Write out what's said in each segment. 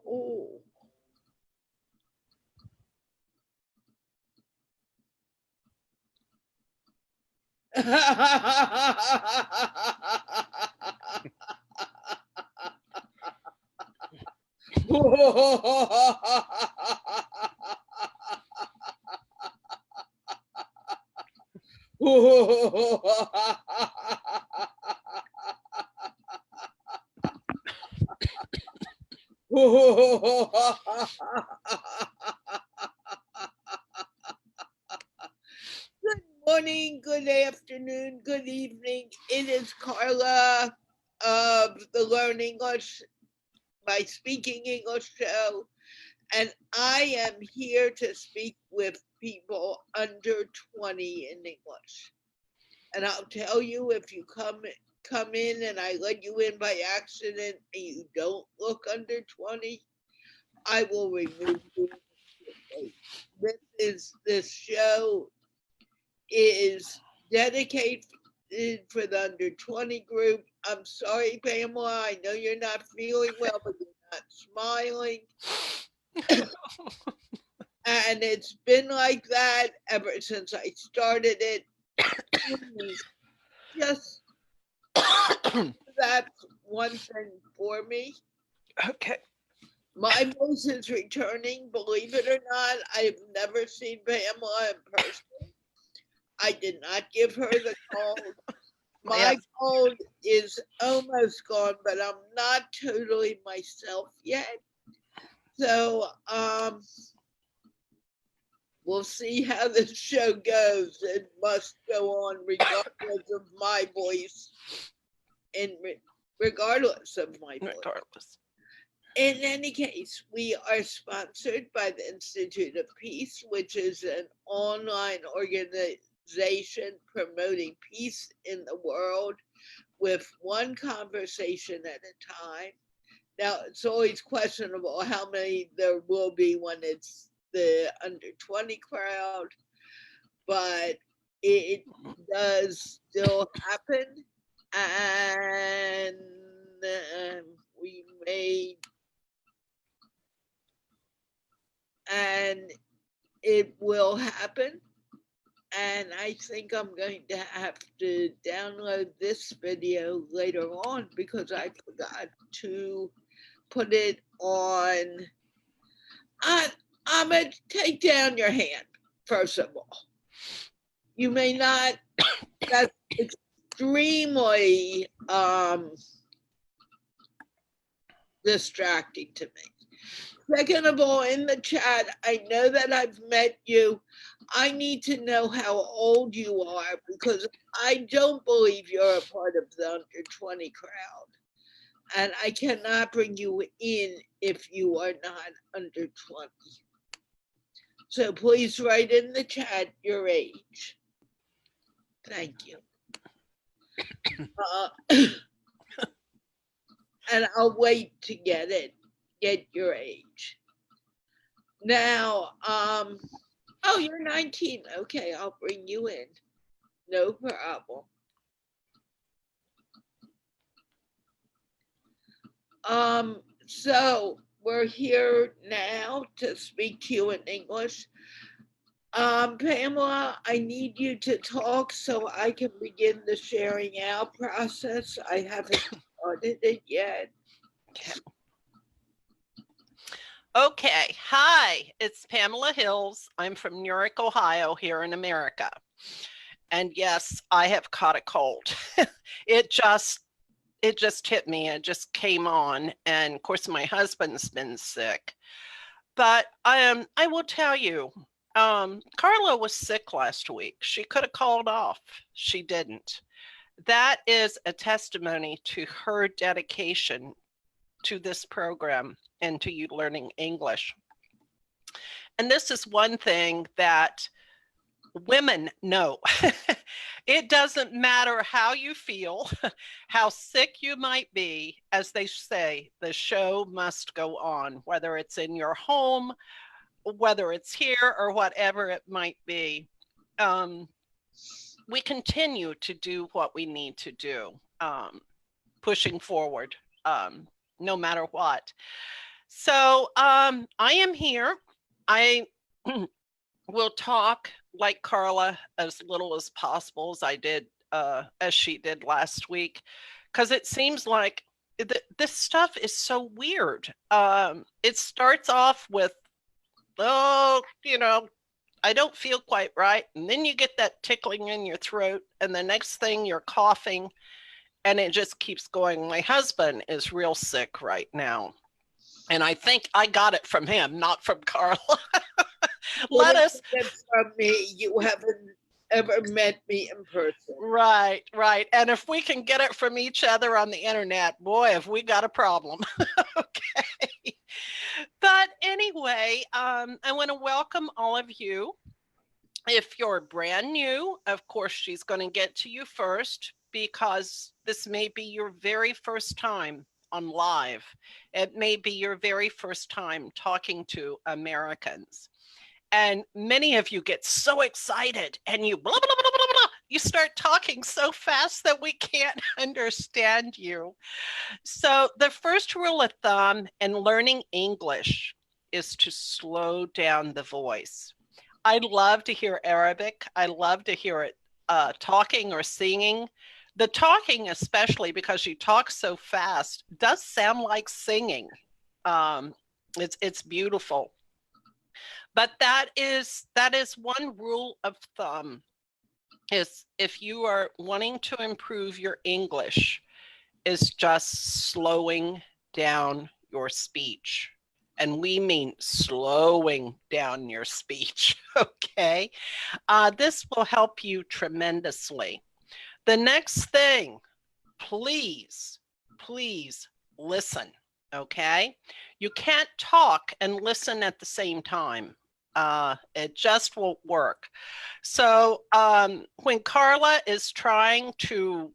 Oh. Good morning, good afternoon, good evening. It is Carla of the Learn English, my Speaking English show, and I am here to speak with people under 20 in English. And I'll tell you, if you come in and I let you in by accident and you don't look under 20, I will remove you. This show is dedicated for the under 20 group. I'm sorry, Pamela. I know you're not feeling well, but you're not smiling. And it's been like that ever since I started it. Just that's one thing for me. Okay. My voice is returning, believe it or not. I've never seen Pamela in person. I did not give her the cold. My cold is almost gone, but I'm not totally myself yet. So we'll see how this show goes. It must go on regardless of my voice. Regardless of my voice. Regardless. In any case, we are sponsored by the Institute of Peace, which is an online organization promoting peace in the world with one conversation at a time. Now, it's always questionable how many there will be when it's the under 20 crowd, but it does still happen. And we made, and it will happen. And I think I'm going to have to download this video later on because I forgot to put it on. I'm going to take down your hand, first of all. You may not, that's extremely distracting to me. Second of all, in the chat, I know that I've met you. I need to know how old you are because I don't believe you're a part of the under 20 crowd. And I cannot bring you in if you are not under 20. So please write in the chat your age. Thank you. And I'll wait to get your age. Now, oh, you're 19. Okay, I'll bring you in. No problem. So we're here now to speak to you in English. Pamela, I need you to talk so I can begin the sharing out process. I haven't started it yet. Okay. Hi, it's Pamela Hills. I'm from Newark, Ohio, here in America. And yes, I have caught a cold. It just hit me. It just came on. And of course, my husband's been sick. But I will tell you, Carla was sick last week. She could have called off. She didn't. That is a testimony to her dedication to this program and to you learning English. And this is one thing that women know. It doesn't matter how you feel, how sick you might be, as they say, the show must go on, whether it's in your home, whether it's here or whatever it might be. We continue to do what we need to do, pushing forward, no matter what. So I am here. I will talk like Carla as little as possible as she did last week, because it seems like this stuff is so weird. It starts off with, oh, I don't feel quite right, and then you get that tickling in your throat, and the next thing you're coughing, and it just keeps going. My husband is real sick right now. And I think I got it from him, not from Carla. Let us. Get from me. You haven't ever met me in person. Right, right. And if we can get it from each other on the internet, boy, have we got a problem. Okay. But anyway, I want to welcome all of you. If you're brand new, of course, she's going to get to you first because this may be your very first time on live. It may be your very first time talking to Americans. And many of you get so excited and you blah, blah, blah, blah, blah, blah. You start talking so fast that we can't understand you. So the first rule of thumb in learning English is to slow down the voice. I love to hear Arabic. I love to hear it talking or singing. The talking, especially because you talk so fast, does sound like singing. It's beautiful. But that is one rule of thumb, is if you are wanting to improve your English, is just slowing down your speech. And we mean slowing down your speech, okay? This will help you tremendously. The next thing, please listen, okay? You can't talk and listen at the same time. It just won't work. So when Carla is trying to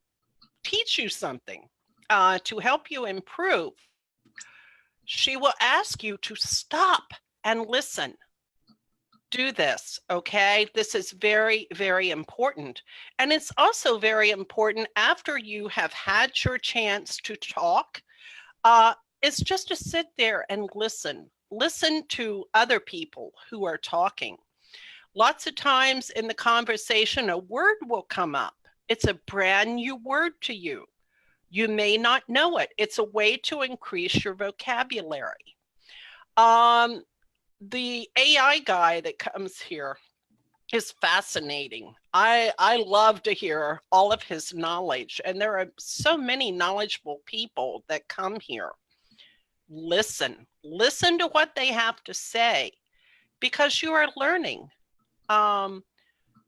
teach you something to help you improve, she will ask you to stop and listen. Do this, okay? This is very, very important. And it's also very important after you have had your chance to talk. It's just to sit there and listen. Listen to other people who are talking. Lots of times in the conversation, a word will come up. It's a brand new word to you. You may not know it. It's a way to increase your vocabulary. The AI guy that comes here is fascinating. I love to hear all of his knowledge, and there are so many knowledgeable people that come here. Listen to what they have to say, because you are learning.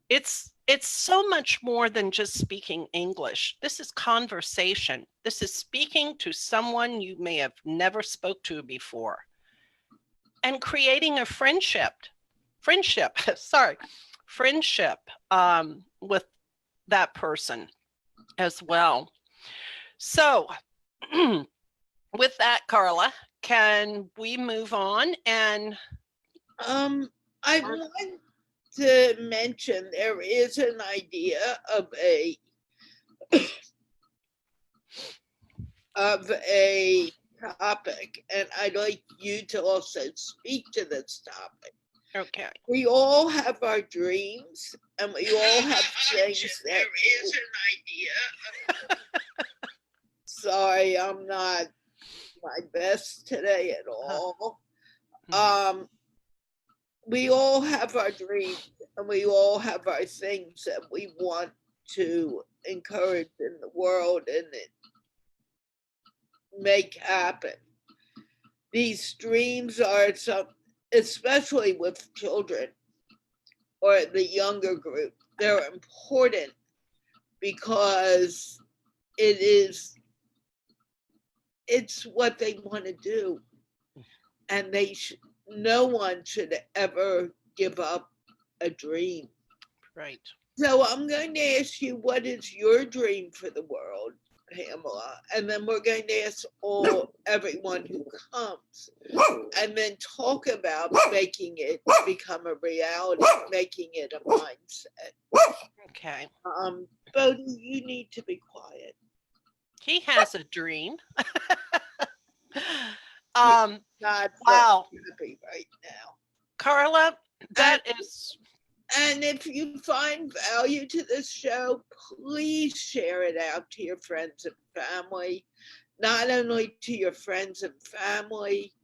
It's so much more than just speaking English. This is conversation. This is speaking to someone you may have never spoke to before, and creating a friendship with that person as well. So with that, Carla, can we move on? And I want to mention there is an idea of a topic, and I'd like you to also speak to this topic. okay. We all have our dreams, and we all have things that. There is an idea. Sorry, I'm not my best today at all. We all have our dreams, and we all have our things that we want to encourage in the world and make happen. These dreams are some, especially with children or the younger group, they're important because it's what they want to do, and no one should ever give up a dream. Right. So I'm going to ask you, what is your dream for the world, Pamela? And then we're going to ask everyone who comes, and then talk about making it become a reality, making it a mindset. Okay. Bodhi, you need to be quiet. He has a dream. Not very Wow, happy right now. Carla, And that is and if you find value to this show, please share it out to your friends and family. Not only to your friends and family,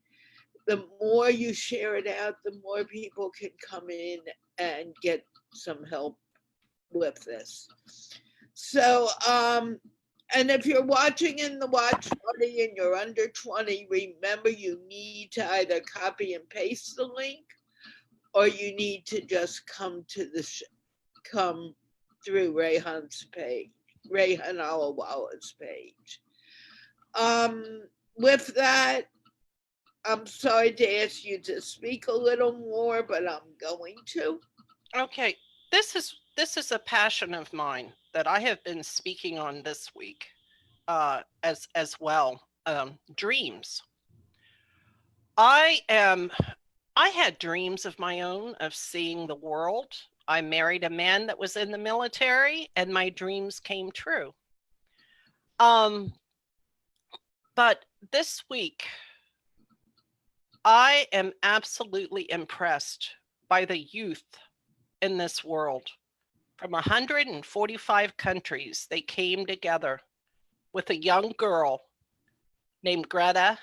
the more you share it out, the more people can come in and get some help with this. So, and if you're watching in the watch party and you're under 20, remember you need to either copy and paste the link or you need to just come to come through Rayhan's page, Rayhan Alawalla's page. Um, with that, I'm sorry to ask you to speak a little more, but I'm going to. okay. This is a passion of mine that I have been speaking on this week, as well. Dreams. I am. I had dreams of my own of seeing the world. I married a man that was in the military, and my dreams came true. Um, but this week, I am absolutely impressed by the youth in this world. From 145 countries, they came together with a young girl named Greta,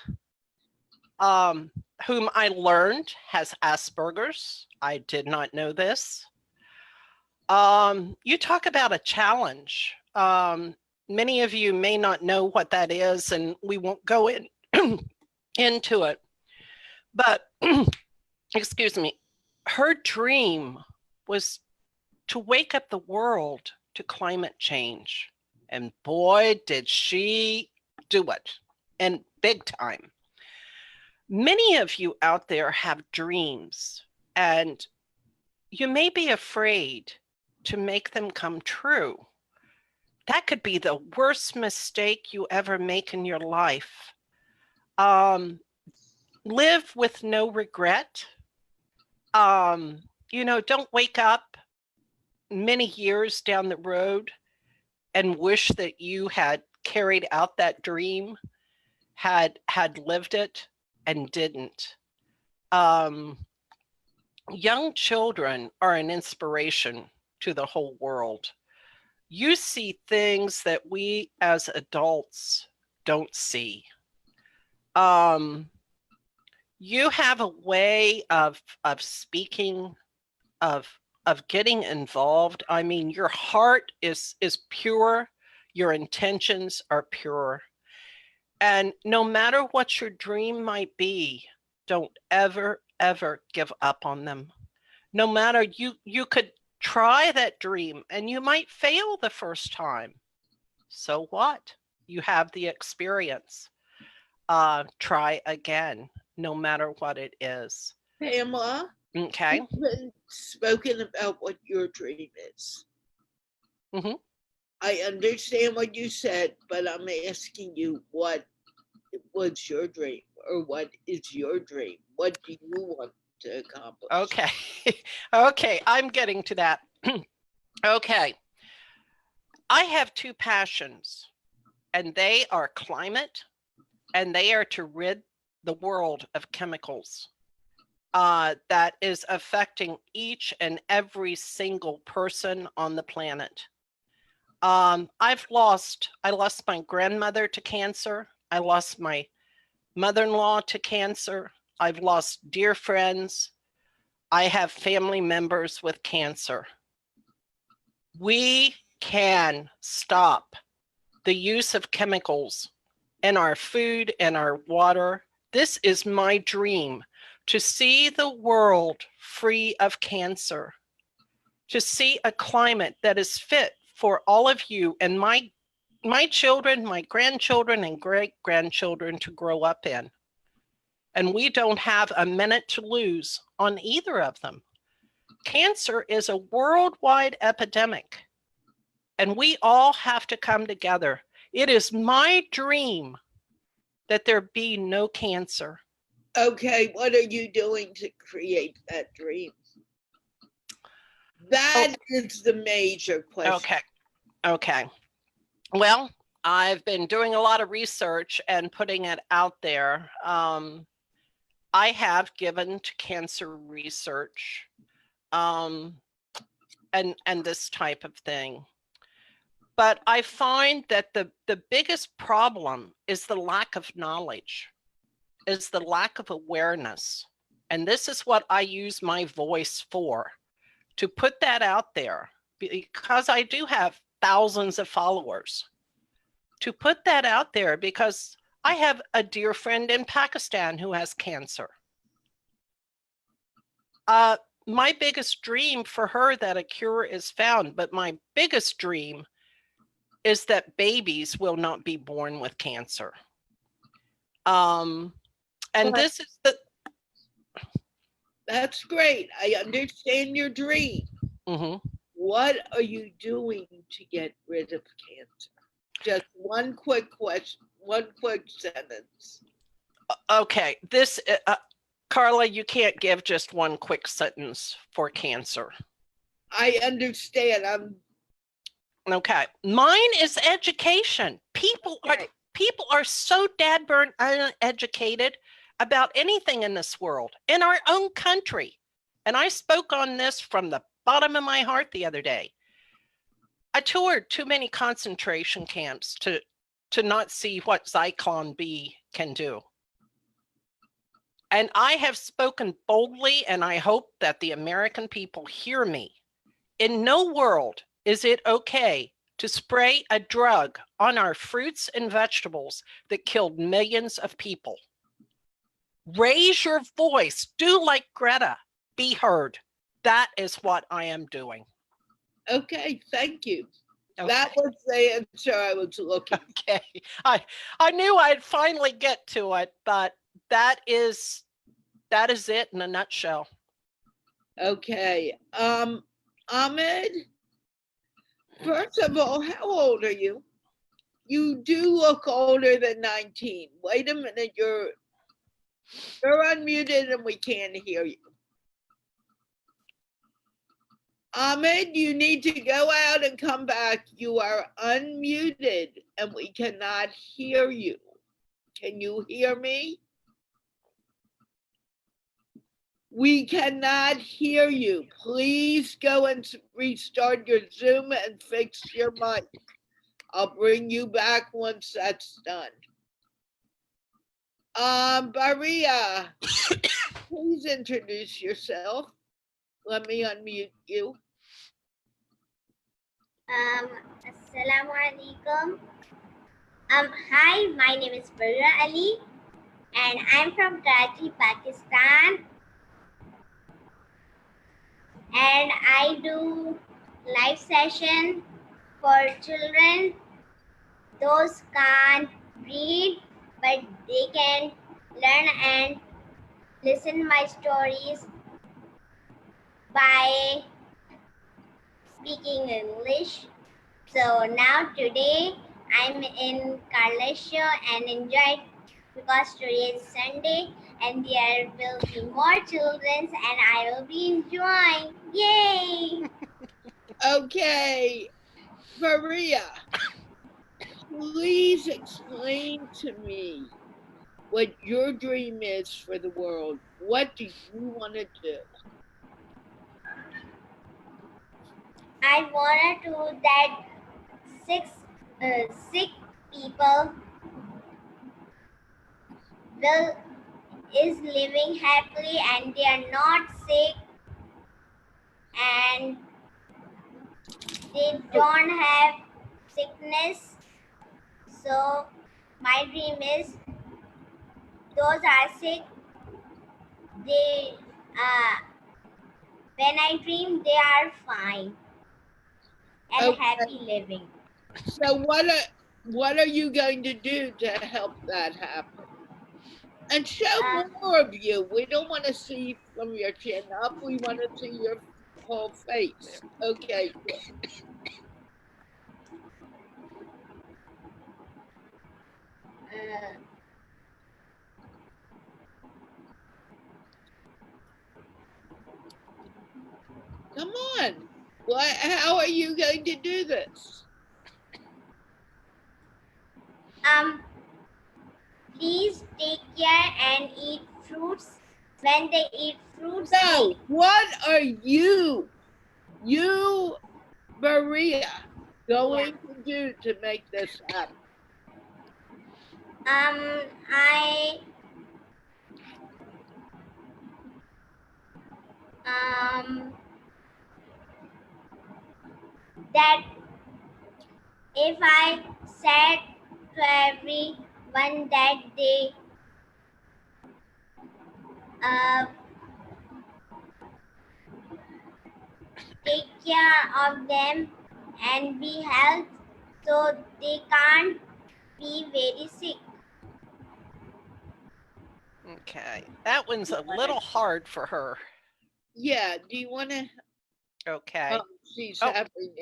um, whom I learned has Asperger's. I did not know this. You talk about a challenge. Many of you may not know what that is, and we won't go into it. But excuse me, her dream was to wake up the world to climate change. And boy, did she do it, and big time. Many of you out there have dreams, and you may be afraid to make them come true. That could be the worst mistake you ever make in your life. Live with no regret. Don't wake up many years down the road and wish that you had carried out that dream, had lived it and didn't. Um, Young children are an inspiration to the whole world. You see things that we as adults don't see. Um, you have a way of speaking, of of getting involved. I mean, your heart is pure, your intentions are pure. And no matter what your dream might be, don't ever give up on them. No matter, you could try that dream and you might fail the first time. So what? You have the experience. Try again, no matter what it is. Pamela, Okay. you've been spoken about what your dream is. Hmm. I understand what you said, but I'm asking you what was your dream or what is your dream? What do you want to accomplish? Okay. Okay. I'm getting to that. Okay. I have two passions, and they are climate and they are to rid the world of chemicals that is affecting each and every single person on the planet. I lost my grandmother to cancer. I lost my mother-in-law to cancer. I've lost dear friends. I have family members with cancer. We can stop the use of chemicals in our food and our water. This is my dream, to see the world free of cancer, to see a climate that is fit for all of you and my children, my grandchildren and great grandchildren to grow up in. And we don't have a minute to lose on either of them. Cancer is a worldwide epidemic, and we all have to come together. It is my dream that there be no cancer. Okay, what are you doing to create that dream? Oh, That is the major question. okay. Okay. Well, I've been doing a lot of research and putting it out there. I have given to cancer research and this type of thing. But I find that the biggest problem is the lack of knowledge, is the lack of awareness. And this is what I use my voice for, to put that out there, because I do have thousands of followers, to put that out there because I have a dear friend in Pakistan who has cancer. My biggest dream for her that a cure is found, but my biggest dream is that babies will not be born with cancer. And this is That's great. I understand your dream. Mm-hmm. What are you doing to get rid of cancer? Just one quick question, one quick sentence. Okay, this Carla, you can't give just one quick sentence for cancer. I understand. Okay, mine is education. People are so dadburn uneducated about anything in this world, in our own country. And I spoke on this from the bottom of my heart the other day. I toured too many concentration camps to not see what Zyklon B can do. And I have spoken boldly, and I hope that the American people hear me. In no world is it okay to spray a drug on our fruits and vegetables that killed millions of people. Raise your voice. Do like Greta. Be heard. That is what I am doing. Okay, thank you. Okay. That was the answer I was looking for. Okay. I knew I'd finally get to it, but that is it in a nutshell. Okay. Ahmed, first of all, how old are you? You do look older than 19. Wait a minute, you're unmuted and we can't hear you. Ahmed, you need to go out and come back. You are unmuted and we cannot hear you. Can you hear me? We cannot hear you. Please go and restart your Zoom and fix your mic. I'll bring you back once that's done. Baria, please introduce yourself. Let me unmute you. Assalamu alaikum. Hi, my name is Baria Ali and I'm from Karachi, Pakistan. And I do live session for children. Those can't read, but they can learn and listen my stories by speaking English. So now today I'm in Carla's show and enjoyed because today is Sunday and there will be more children and I will be enjoying. Yay! Okay, Maria, please explain to me what your dream is for the world. What do you want to do? I want to do that sick people is living happily and they are not sick and they don't have sickness. So my dream is those are sick, they when I dream they are fine and happy living. So what are you going to do to help that happen? And show more of you. We don't want to see from your chin up. We want to see your whole face. Okay. Come on. How are you going to do this? Um, please take care and eat fruits. When they eat fruits, they No, what are you, Maria, yeah. going to do to make this happen? I that if I said to everyone that they uh, take care of them and be healthy so they can't be very sick. Okay. That one's a little hard for her. Yeah, do you want to? Okay. She's Oh, having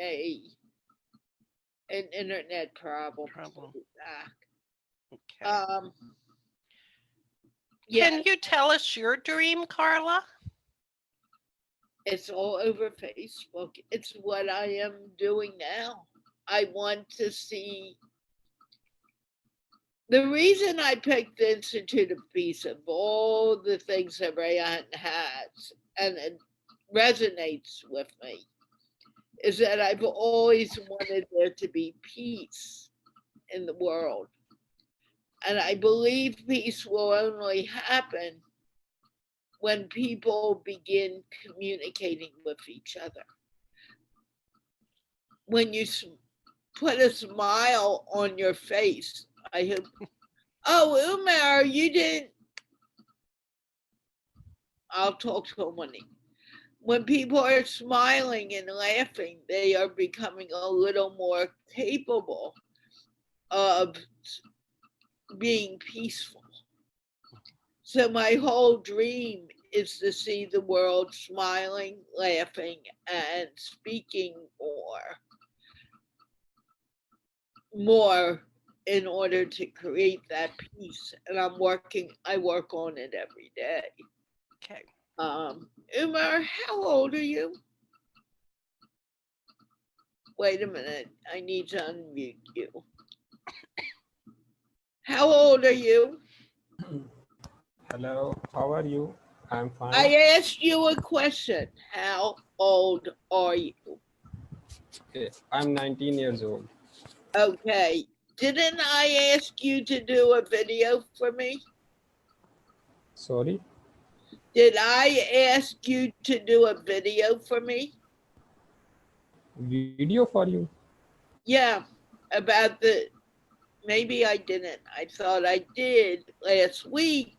an internet problem. problem. Okay. Um, yeah, Can you tell us your dream, Carla? it's all over Facebook. It's what I am doing now. I want to see. The reason I picked the Institute of Peace of all the things that Rayan has, and it resonates with me, is that I've always wanted there to be peace in the world. And I believe peace will only happen when people begin communicating with each other. When you put a smile on your face, I hope, oh, Umar, you didn't, I'll talk to him when people are smiling and laughing, they are becoming a little more capable of being peaceful. So my whole dream is to see the world smiling, laughing, and speaking more in order to create that peace. And I work on it every day. Okay. Umar, how old are you? Wait a minute, I need to unmute you. How old are you? Hello, how are you? I'm fine. I asked you a question. How old are you? Okay, I'm 19 years old. Okay. Didn't I ask you to do a video for me? Sorry? Did I ask you to do a video for me? Video for you? Yeah, about maybe I didn't. I thought I did last week.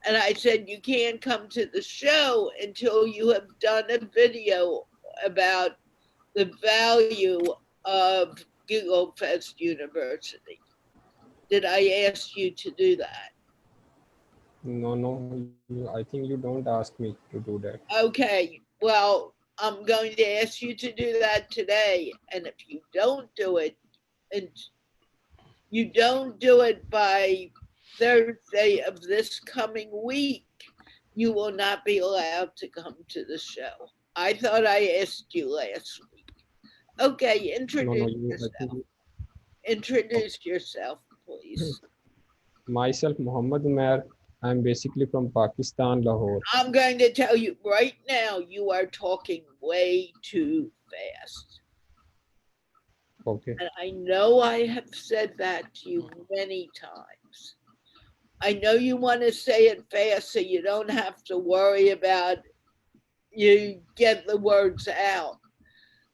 And I said, you can't come to the show until you have done a video about the value of Google Fest University. Did I ask you to do that? No, I think you don't ask me to do that. Okay, well, I'm going to ask you to do that today. And if you don't do it, and you don't do it by Thursday of this coming week, you will not be allowed to come to the show. I thought I asked you last week. Okay, No, introduce you, I think yourself. you, Introduce yourself, please. myself, Muhammad Umair. I'm basically from Pakistan, Lahore. I'm going to tell you right now, you are talking way too fast. Okay. And I know I have said that to you many times. I know you want to say it fast so you don't have to worry about you get the words out.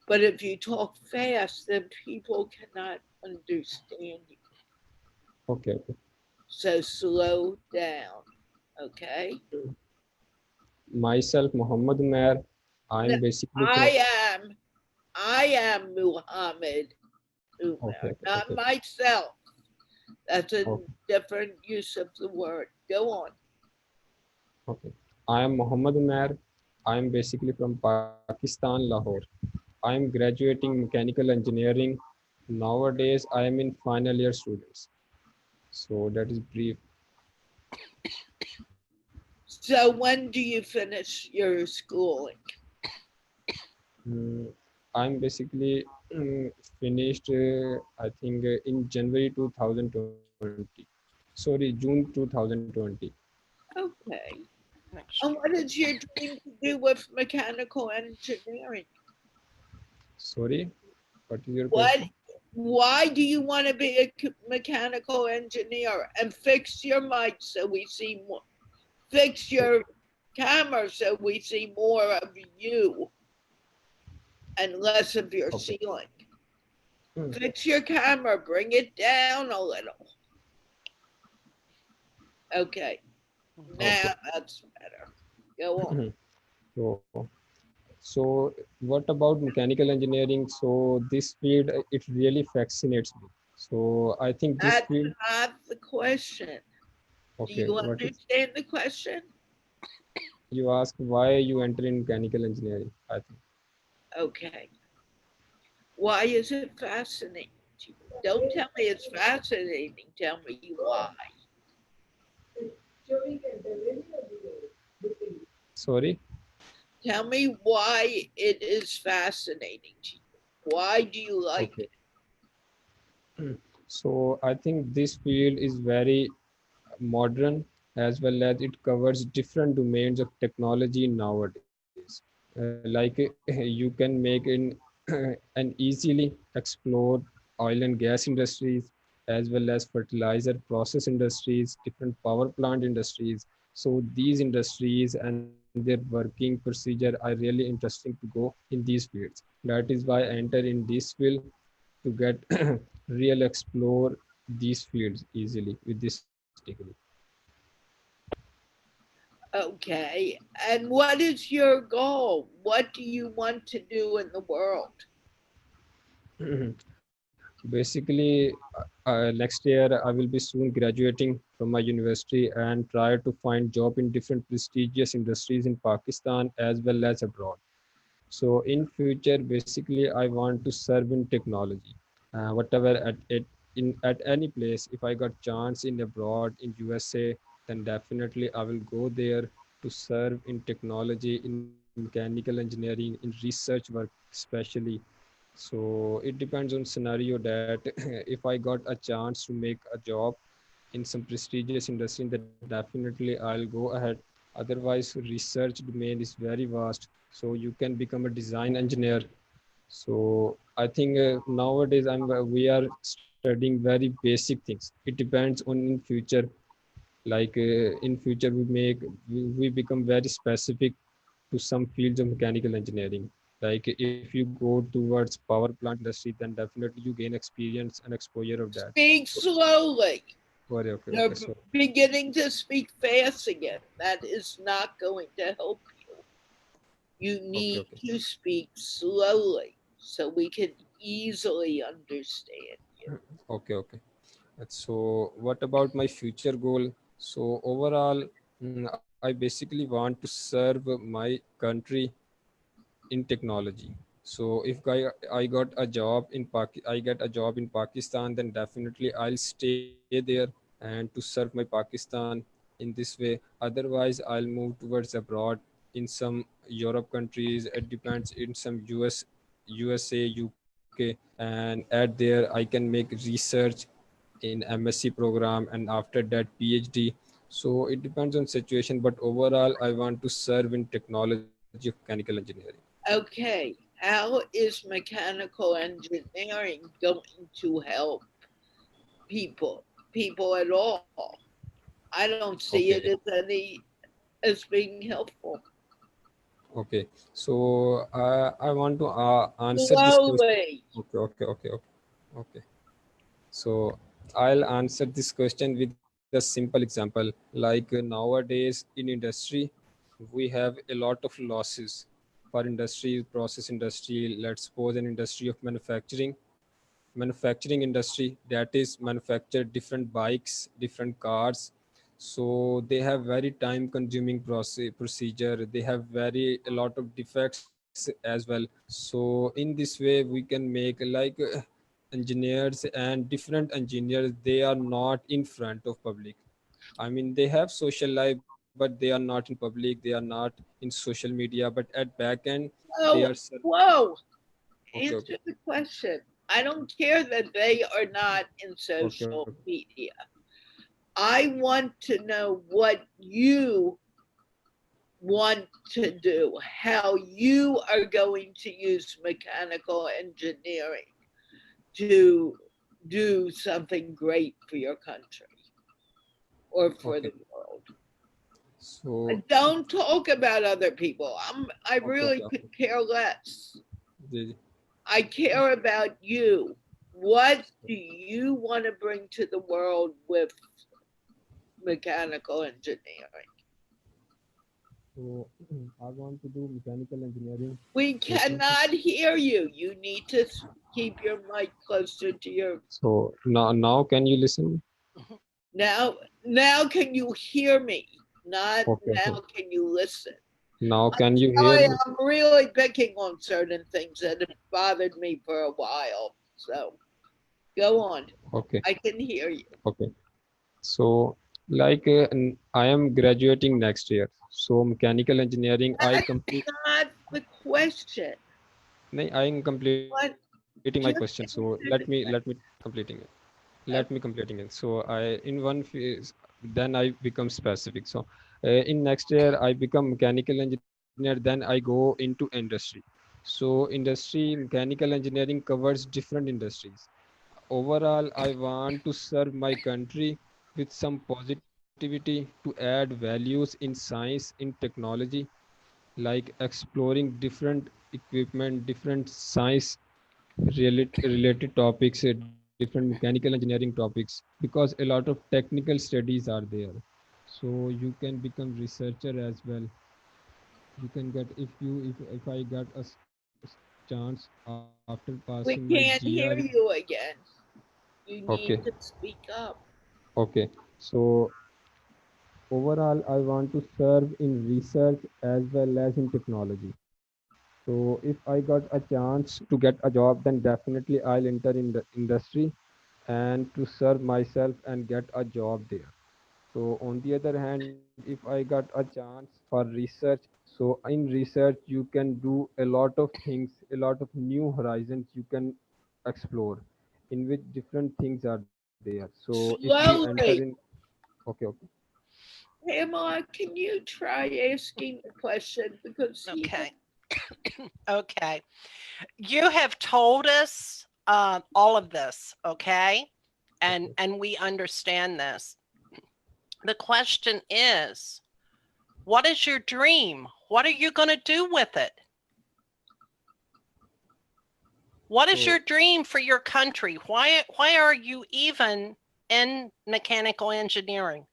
But if you talk fast, then people cannot understand you. Okay. So slow down, okay? Myself, Muhammad Umair. No, I'm basically from. I am Muhammad Umar, not Okay. myself. That's a Okay. different use of the word. Go on. Okay. I am Muhammad Umair. I'm basically from Pakistan, Lahore. I am graduating mechanical engineering. Nowadays, I am in final year students. So that is brief. So when do you finish your schooling? Mm, I'm basically finished, I think, in January 2020. Sorry, June 2020. Okay. Next And year. what is your dream to do with mechanical engineering? Sorry, what is your What? question? Why do you want to be a mechanical engineer? And fix your mic so we see more. Fix your camera so we see more of you and less of your Okay. ceiling. Hmm. Fix your camera. Bring it down a little. Okay. Mhm. Now Okay. that's better. Go on. So, so what about mechanical engineering? So this field, it really fascinates me. So I think this That's field, not the question. Do okay, you what is, understand the question? you ask why you enter in mechanical engineering, I think. Okay. Why is it fascinating to you? Don't tell me it's fascinating. Tell me why. Sorry. Tell me why it is fascinating to you. Why do you like Okay. it? So I think this field is very modern, as well as it covers different domains of technology nowadays. Like you can make in and easily explore oil and gas industries, as well as fertilizer process industries, different power plant industries. So these industries and their working procedure are really interesting to go in these fields. That is why I enter in this field to get real explore these fields easily with this degree. Okay. And what is your goal? What do you want to do in the world? Basically, next year I will be soon graduating from my university and try to find job in different prestigious industries in Pakistan as well as abroad. So in future, basically, I want to serve in technology, whatever at any place. If I got chance in abroad in USA, then definitely I will go there to serve in technology, in mechanical engineering, in research work, especially. So it depends on scenario that if I got a chance to make a job in some prestigious industry, then definitely I'll go ahead. Otherwise, research domain is very vast, so you can become a design engineer. So I think nowadays we are studying very basic things. It depends on in future. Like in future, we become very specific to some fields of mechanical engineering. Like if you go towards power plant industry, then definitely you gain experience and exposure of that. Speak slowly. Sorry, okay, You're okay, so beginning to speak fast again. That is not going to help you. You okay, need okay, to speak slowly so we can easily understand you. okay, okay. So what about my future goal? So overall, I basically want to serve my country in technology. So if I got a job in I get a job in Pakistan, then definitely I'll stay there and to serve my Pakistan in this way. Otherwise, I'll move towards abroad in some Europe countries. It depends in some USA, UK, and at there I can make research in MSc program and after that PhD. So it depends on situation, but overall I want to serve in technology of mechanical engineering. Okay, how is mechanical engineering going to help people? People at all? I don't see Okay, it as being helpful. okay. So I want to answer this question. Slowly. Okay, okay, okay, okay, okay. So I'll answer this question with a simple example. Like nowadays in industry, we have a lot of losses for industry, process industry. Let's suppose an industry of manufacturing industry that is manufacture different bikes, different cars. So they have very time consuming procedure. They have very a lot of defects as well. So in this way we can make like engineers and different engineers, they are not in front of public. I mean, they have social life, but they are not in public. They are not in social media, but at back end, they are Oh, whoa. Answer Okay. the question. I don't care that they are not in Okay. social media. I want to know what you want to do, how you are going to use mechanical engineering to do something great for your country or for the Okay. world. So Don't talk about other people. I okay. really Okay. could Okay. care less. Ji, ji. I care about you. What do you want to bring to the world with mechanical engineering? So I want to do mechanical engineering. We Basically. cannot hear you. You need to keep your mic closer to your. So now can you listen? Mhm. Now, now can you hear me? Not Okay. now Okay. can you listen? Now I'm can you hear sorry, me? I'm really picking on certain things that have bothered me for a while. So go on. Okay. I can hear you. Okay. So like I am graduating next year. So mechanical engineering I That's complete. not the question. No, I am completing my What? question. So Just let me answer the completing it. Let me question. completing it. So I in one phase, then I become specific. So in next year I become mechanical engineer. Then I go into industry. So industry mechanical engineering covers different industries. Overall, I want to serve my country with some positivity to add values in science, in technology, like exploring different equipment, different science related topics, different mechanical engineering topics, because a lot of technical studies are there. So you can become researcher as well. You can get if I got a chance after passing my We GRE. can't hear you again. You Okay, need to speak up. okay. So overall, I want to serve in research as well as in technology. So if I got a chance to get a job, then definitely I'll enter in the industry and to serve myself and get a job there. So on the other hand, if I got a chance for research, so in research you can do a lot of things, a lot of new horizons you can explore, in which different things are there. So if you enter in, Slowly. okay, okay, Pamela, can you try asking the question because he Okay. Okay. You have told us all of this, okay? okay. And we understand this. The question is, what is your dream? What are you going to do with it? What is So your dream for your country? Why are you even in mechanical engineering?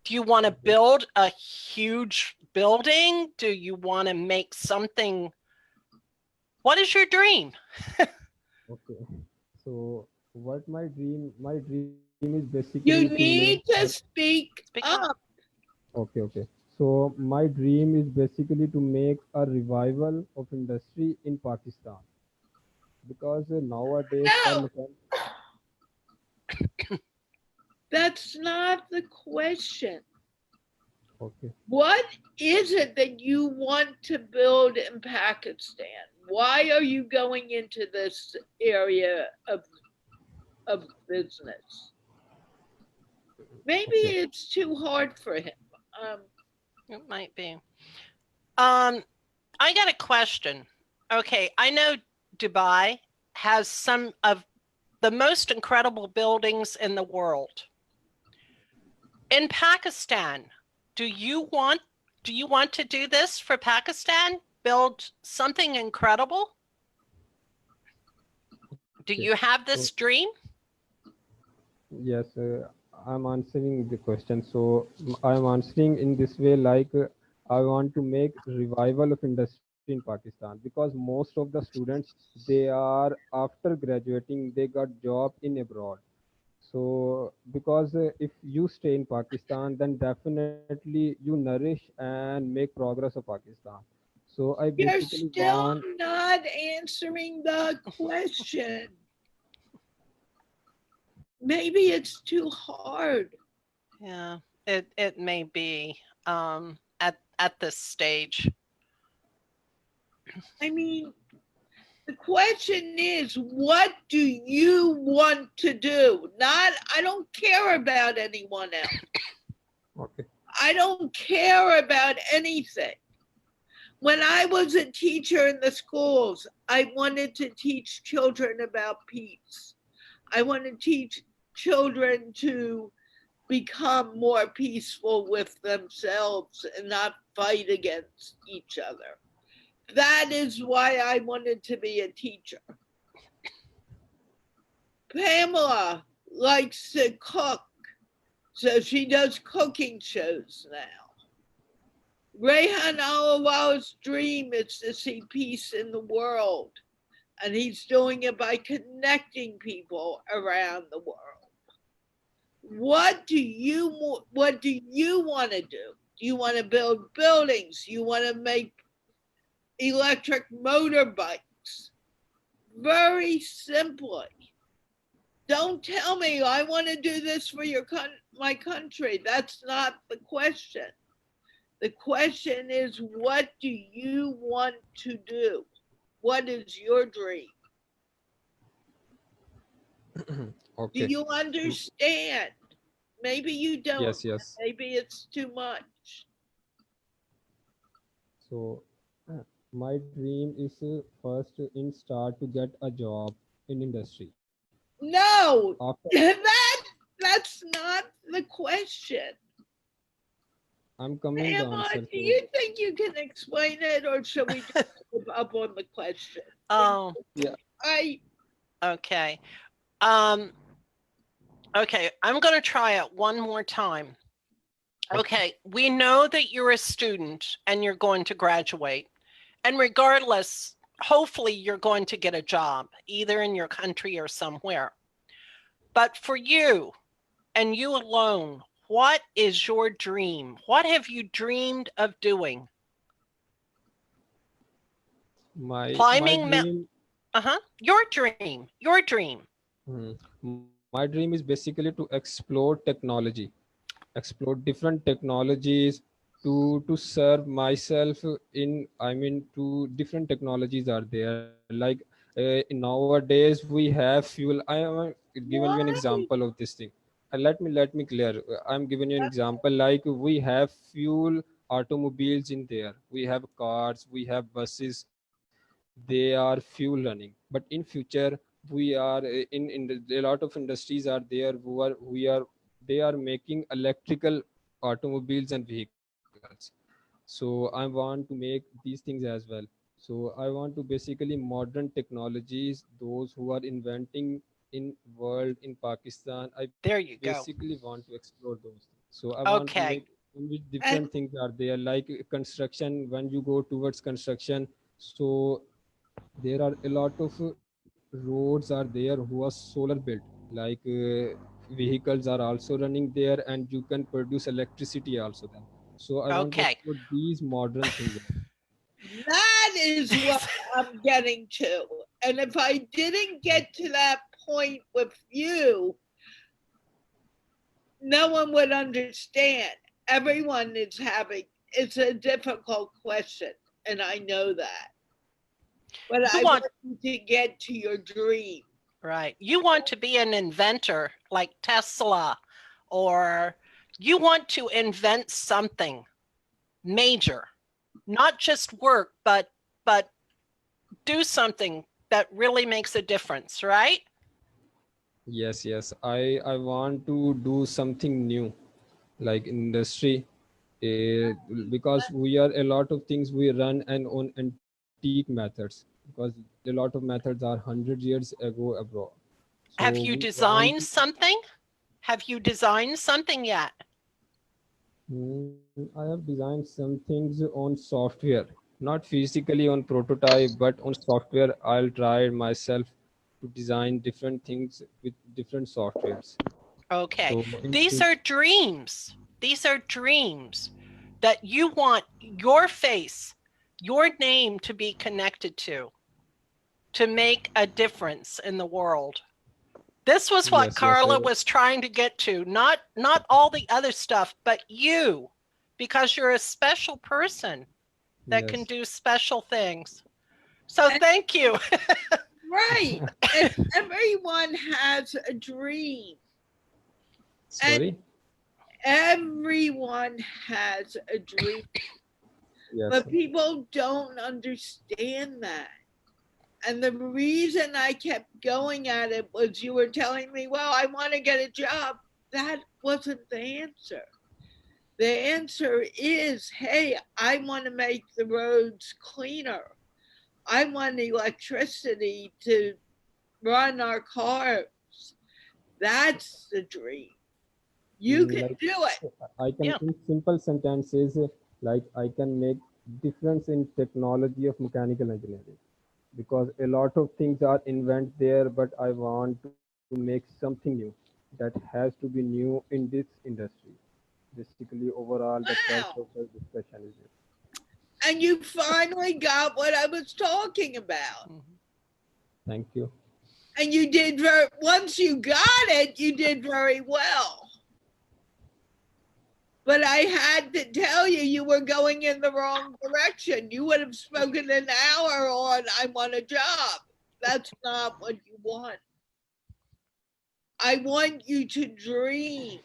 Do you want to okay, build a huge building? Do you want to make something? What is your dream? okay. So what my dream is basically to you make a, need to speak Speak up. up. okay, okay. So my dream is basically to make a revival of industry in Pakistan, because nowadays our No, mechanic. that's not the question. Okay, What is it that you want to build in Pakistan? Why are you going into this area of business? Maybe okay. it's too hard for him. Um, It might be. Um, I got a question. Okay, I know Dubai has some of the most incredible buildings in the world. In Pakistan, do you want do you want to do this for Pakistan? Build something incredible? Do Okay. you have So this dream? yes, I'm answering the question. So I'm answering in this way, like I want to make revival of industry in Pakistan, because most of the students, they are after graduating they got job in abroad. So because if you stay in Pakistan, then definitely you nourish and make progress of Pakistan. So I you're basically still want. not answering the question. Maybe it's too hard. Yeah, it may be at this stage. I mean, The question is, what do you want to do? Not, I don't care about anyone else. Okay. I don't care about anything. When I was a teacher in the schools, I wanted to teach children about peace. I want to teach children to become more peaceful with themselves and not fight against each other. That is why I wanted to be a teacher. Pamela likes to cook, so she does cooking shows now. Rehan Alawal's dream is to see peace in the world, and he's doing it by connecting people around the world. What do you want to do? Do you want to build buildings? You want to make electric motorbikes? Very simply. Don't tell me I want to do this for my country. That's not the question. The question is, what do you want to do? What is your dream? Do Okay. you understand? Maybe you don't. Yes, yes. Maybe it's too much. So my dream is first in start to get a job in industry. No, After that's not the question. I'm coming the Emma, answer. do So you think you can explain it, or should we just give up on the question? Oh, yeah. I okay. Okay, I'm going to try it one more time. Okay, we know that you're a student and you're going to graduate. And regardless, hopefully you're going to get a job, either in your country or somewhere. But for you and you alone, what is your dream? What have you dreamed of doing? My Climbing dream. your dream, your dream. My dream is basically to explore technology, explore different technologies to serve myself in. I mean, to different technologies are there. Like nowadays we have fuel. I am giving you an why? example of this thing. Let me clear. I'm giving you an example. Like we have fuel automobiles in there. We have cars. We have buses. They are fuel running. But in future we are a lot of industries are there who are they are making electrical automobiles and vehicles. So I want to make these things as well. So I want to basically modern technologies, those who are inventing in world in Pakistan. I There you basically go. want to explore those things. So I want to make Okay. in which different And things are there, like construction. When you go towards construction, so there are a lot of roads are there who are solar built, like vehicles are also running there and you can produce electricity also then. So I want to Okay. explore these modern things. that is what I'm getting to. And if I didn't get to that point with you, no one would understand. Everyone is having, it's a difficult question, and I know that. But You I want, want you to get to your dream. right. You want to be an inventor like Tesla, or you want to invent something major, not just work, but do something that really makes a difference, right? Yes, yes. I want to do something new, like industry, because we are a lot of things we run and on antique methods, because a lot of methods are 100 years ago abroad. So Have we you want to. designed something? Have you designed something yet? I have designed some things on software, not physically on prototype, but on software. I'll try myself to design different things with different softwares. Okay. So in These are dreams. These are dreams that you want your face, your name to be connected to make a difference in the world. This was what yes, yes, Carla was trying to get to, not all the other stuff, but you, because you're a special person that can yes, do special things. So And thank you. right. And everyone has a dream. And Sorry. everyone has a dream. Yes. But people don't understand that. And the reason I kept going at it was you were telling me, well, I want to get a job. That wasn't the answer. The answer is, hey, I want to make the roads cleaner. I want electricity to run our cars. That's the dream. You can Like do it. I can Yeah. in simple sentences like I can make difference in technology of mechanical engineering because a lot of things are invent there, but I want to make something new that has to be new in this industry. Basically, overall, the thrust Wow. of the discussion is this. And you finally got what I was talking about. Mhm. Thank you. And you did once you got it, you did very well. But I had to tell you, you were going in the wrong direction. You would have spoken an hour on, I want a job. That's not what you want. I want you to dream.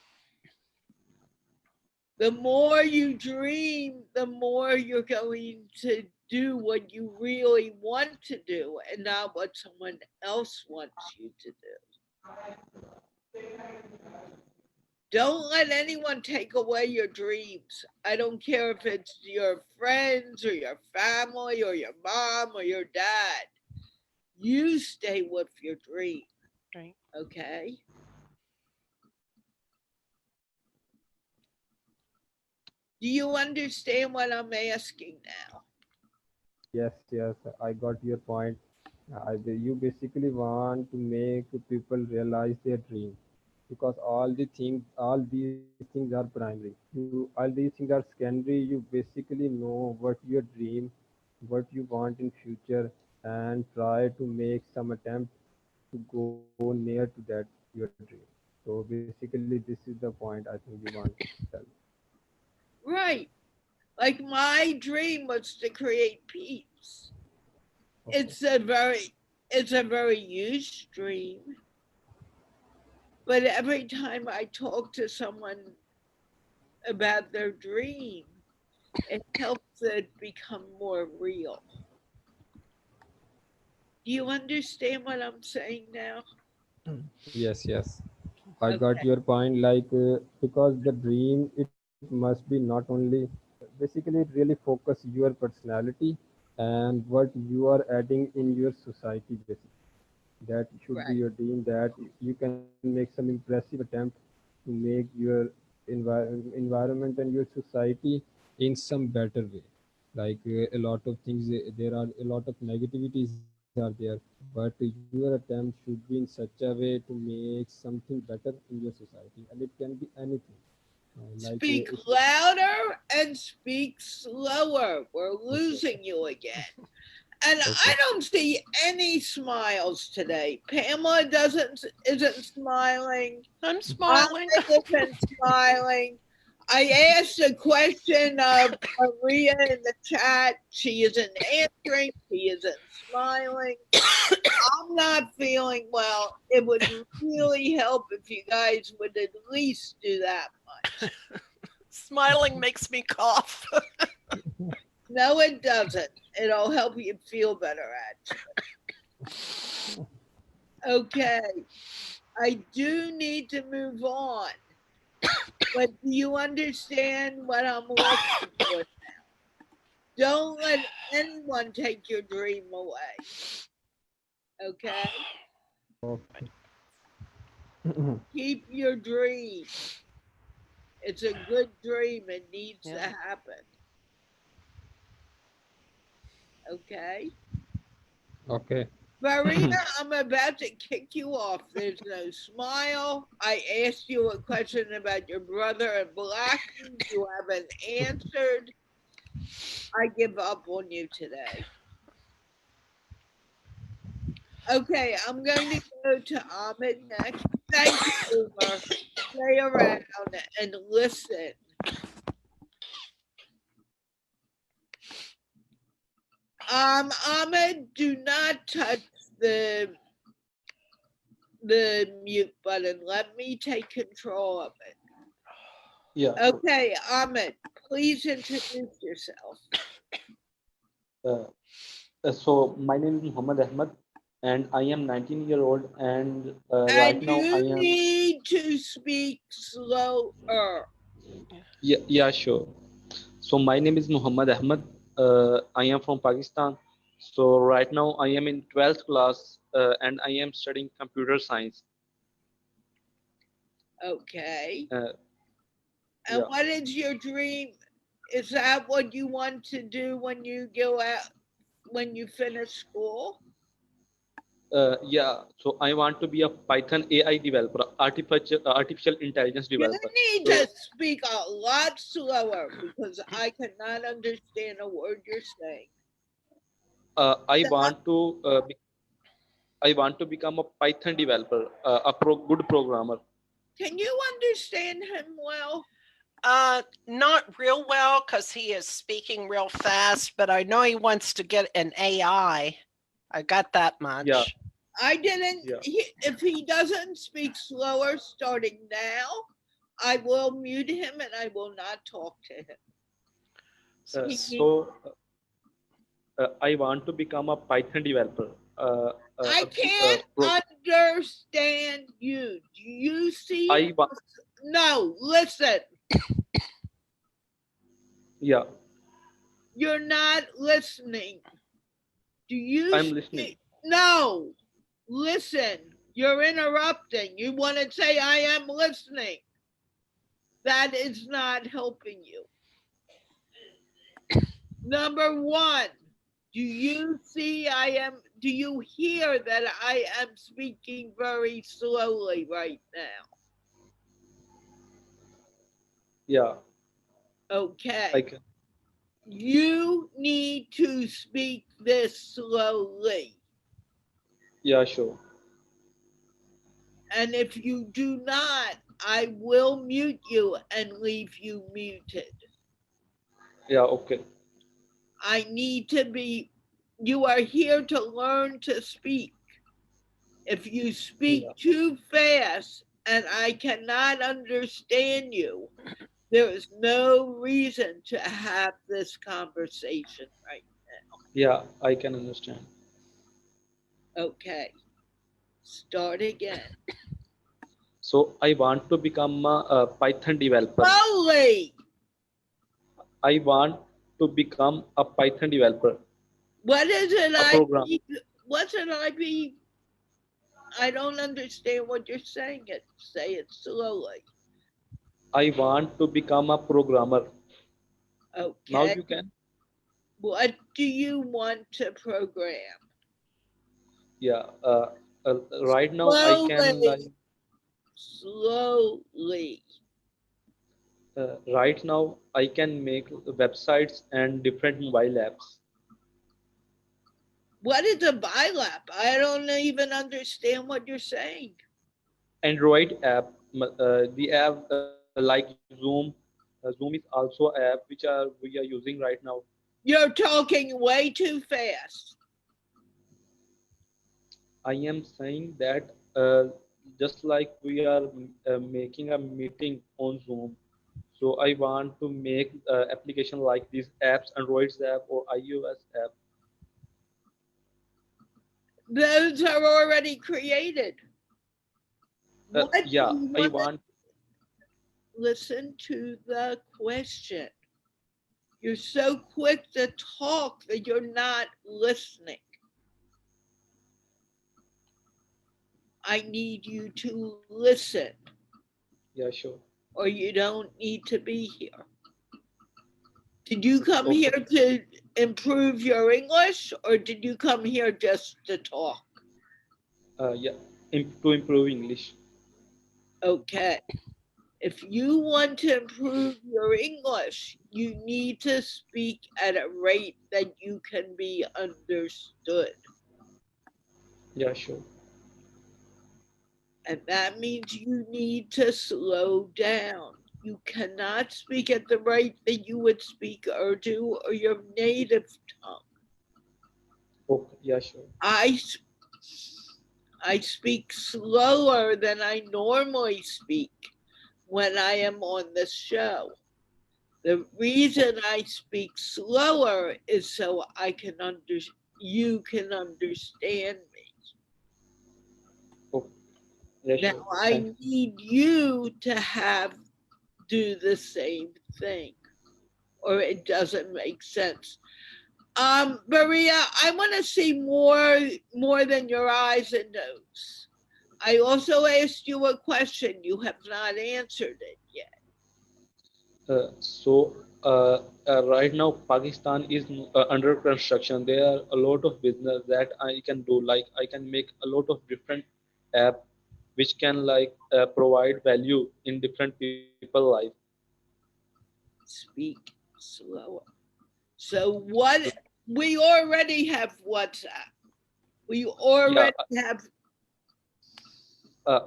The more you dream, the more you're going to do what you really want to do and not what someone else wants you to do. Don't let anyone take away your dreams. I don't care if it's your friends or your family or your mom or your dad. You stay with your dream, Right. okay? Do you understand what I'm asking now? Yes, yes, I got your point. You basically want to make people realize their dream because all these things are primary. All these things are secondary. You basically know what your dream, what you want in future, and try to make some attempt to go near to that your dream. So basically, this is the point I think you want to tell. Right. Like my dream was to create peace. Okay. It's a very it's a very used dream, but every time I talk to someone about their dream, it helps it become more real. Do you understand what I'm saying now? Yes, yes. I got Okay. your point. Because the dream, it must be not only basically it really focus your personality and what you are adding in your society. Basically, that should be Right. your dream. That you can make some impressive attempt to make your environment and your society in some better way. A lot of things, there are a lot of negativities are there, but your attempt should be in such a way to make something better in your society, and it can be anything. Speak It, louder and speak slower. We're okay, losing you again. And okay. I don't see any smiles today. Pamela doesn't isn't smiling. I'm Ahmed smiling. isn't smiling. I asked a question of Maria in the chat. She isn't answering. She isn't smiling. I'm not feeling well. It would really help if you guys would at least do that much. Smiling makes me cough. No, it doesn't. It'll help you feel better, actually. Okay, I do need to move on. But do you understand what I'm looking for? Don't let anyone take your dream away. Okay? Okay. Keep your dream. It's a good dream. It needs to Yeah. happen. Okay? Okay. Varina, I'm about to kick you off. There's no smile. I asked you a question about your brother and Blackie. You haven't answered. I give up on you today. Okay, I'm going to go to Ahmed next. Thank you, Boomer. Stay around and listen. Ahmed, do not touch the mute button. Let me take control of it. Yeah. Okay, Ahmed, please introduce yourself. Uh, so my name is Muhammad Ahmad, and I am 19-year-old, and right And now I you am. need to speak slower. Yeah, sure. So my name is Muhammad Ahmad. I am from Pakistan. So right now I am in 12th class, and I am studying computer science. Okay. Uh, And yeah. what is your dream? Is that what you want to do when you go out, when you finish school? Yeah. So I want to be a Python AI developer, artificial intelligence You developer. need to So speak a lot slower because I cannot understand a word you're saying. I Stop. want to I want to become a Python developer, good programmer. Can you understand him well? Not real well because he is speaking real fast, but I know he wants to get an AI. I got that Yeah, much. I didn't. yeah. If he doesn't speak slower starting now, I will mute him and I will not talk to him. He needs. I want to become a Python developer. I can't understand you. Do you see? I want, No, listen. yeah, You're not listening. Do you I'm listening. see? No, listen. You're interrupting. You want to say, I am listening. That is not helping you. Number one, do you hear that I am speaking very slowly right now? Yeah, I Okay. can. You need to speak this slowly. Yeah, sure. And if you do not, I will mute you and leave you muted. Yeah, okay. I need to be, you are here to learn to speak. If you Yeah, speak too fast and I cannot understand you, there is no reason to have this conversation right yeah, I can understand. now. Okay, start again. So I want to become a Python developer. Slowly. I want to become a Python developer, What is it a I program. be? What's it I be? I don't understand what you're saying. Say it slowly. I want to become a programmer. Now Okay. you can. What do you want to program? Yeah. Right now I can like. Slowly. Slowly. Right now I can make websites and different mobile apps. What is a bilap? I don't even understand what you're saying. Android app, the app like Zoom. Zoom is also an app which we are using right now. You're talking way too fast. I am saying that just like we are making a meeting on Zoom, so I want to make application like these apps, Android's app or iOS app. Those are already created. What do Yeah, you I want to want. listen to the question? You're so quick to talk that you're not listening. I need you to listen, Yeah, sure. or you don't need to be here. Did you come here Okay. to improve your English, or did you come here just to talk? Yeah, to improve English. Okay. If you want to improve your English, you need to speak at a rate that you can be understood. Yeah, sure. And that means you need to slow down. You cannot speak at the rate that you would speak Urdu or your native tongue. Okay, yeah, sure. I I speak slower than I normally speak when I am on the show. The reason I speak slower is so you can understand me. Okay, yeah, Now sure. Thank I need you to have do the same thing, or it doesn't make sense. Maria, I want to see more than your eyes and nose. I also asked you a question. You have not answered it yet. Right now, Pakistan is under construction. There are a lot of business that I can do. Like I can make a lot of different app which can provide value in different people life. Speak slower. So what we already have WhatsApp. We Yeah, already have. uh,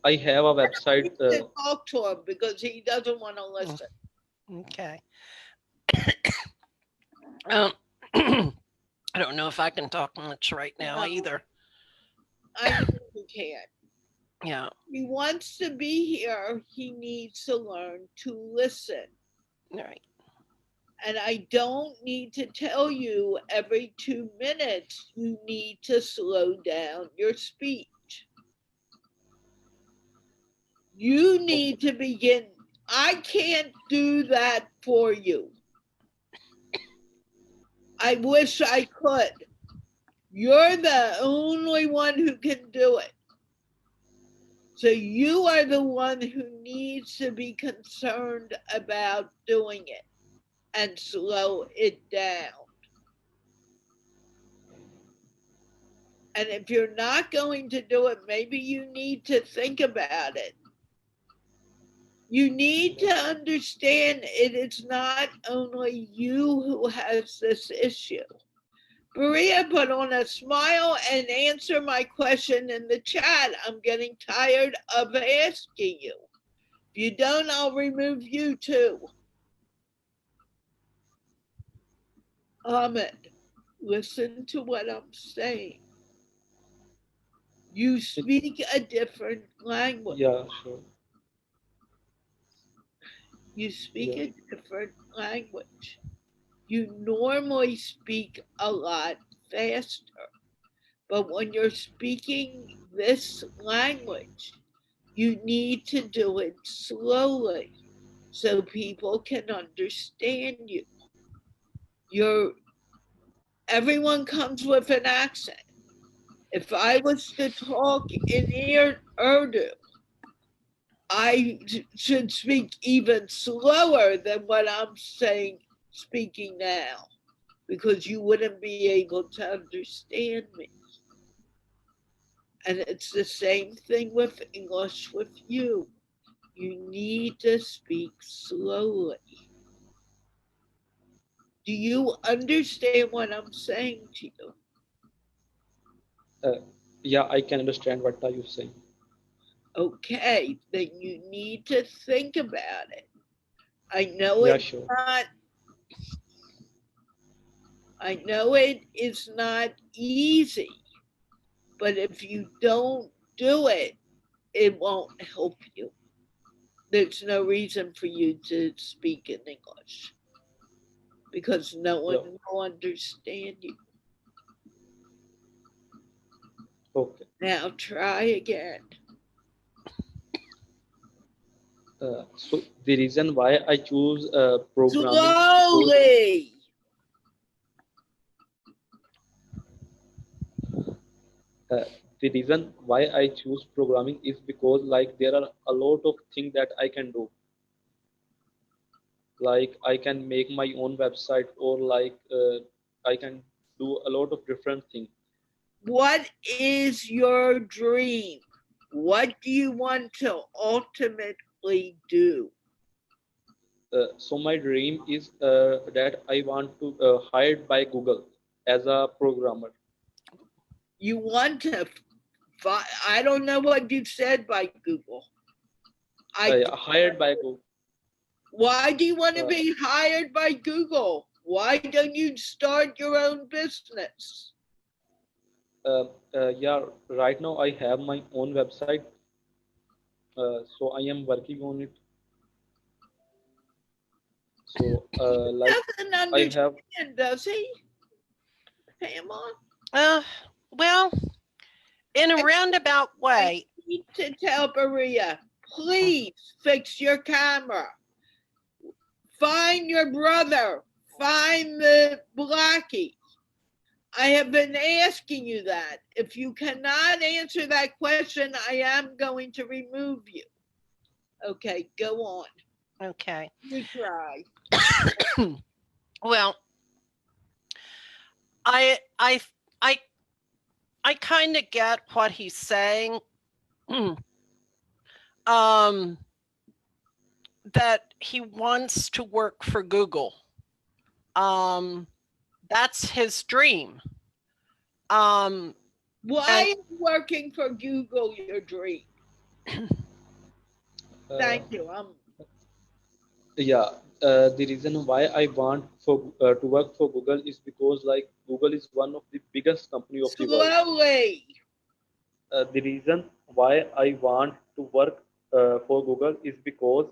I have a I website. need to talk to him because he doesn't want to Mm, listen. okay. Um, I don't know if I can talk much right now No, either. I know he can't. Yeah. He wants to be here. He needs to learn to listen. All right. And I don't need to tell you every 2 minutes you need to slow down your speech. You need to begin. I can't do that for you. I wish I could. You're the only one who can do it. So you are the one who needs to be concerned about doing it and slow it down. And if you're not going to do it, maybe you need to think about it. You need to understand it is not only you who has this issue. Maria put on a smile and answer my question in the chat. I'm getting tired of asking you. If you don't, I'll remove you too. Ahmed, listen to what I'm saying. You speak a different language. Yeah, sure. You speak Yeah, a different language. You normally speak a lot faster. But when you're speaking this language, you need to do it slowly so people can understand you. You're everyone comes with an accent. If I was to talk in Urdu, I should speak even slower than what I'm saying speaking now because you wouldn't be able to understand me. And it's the same thing with English with you. You need to speak slowly. Do you understand what I'm saying to you? uh, yeah, I can understand what are you saying. Okay, then you need to think about it. I know Yeah, it's sure. not I know it is not easy, but if you don't do it, it won't help you. There's no reason for you to speak in English because no one Yeah, will understand you. okay. Now try again. So the reason why I choose programming is because Slowly. uh, the reason why I choose programming is because like there are a lot of things that I can do. Like I can make my own website or I can do a lot of different things. What is your dream? What do you want to ultimately do? So my dream is that I want to hired by Google as a programmer. You want to, I don't know what you said by Google. I Hired by Google. Why do you want to Uh, be hired by Google? Why don't you start your own business? Yeah, right now I have my own website, so I am working on it. So, like Doesn't I have, understand, does he, Pamela? Uh, well, in a I roundabout way, need to tell Maria, mm, please fix your camera. Find your brother. Find the Blackie. I have been asking you that. If you cannot answer that question, I am going to remove you. Okay, go on. okay. You try. Well, I I I I kind of get what he's saying. um that he wants to work for Google. Um that's his dream. Um and Why is working for Google your dream? uh, Thank you. yeah, the reason why I want to work for Google is because like Google is one of the biggest company of the world. Slowly. The reason why I want to work for Google is because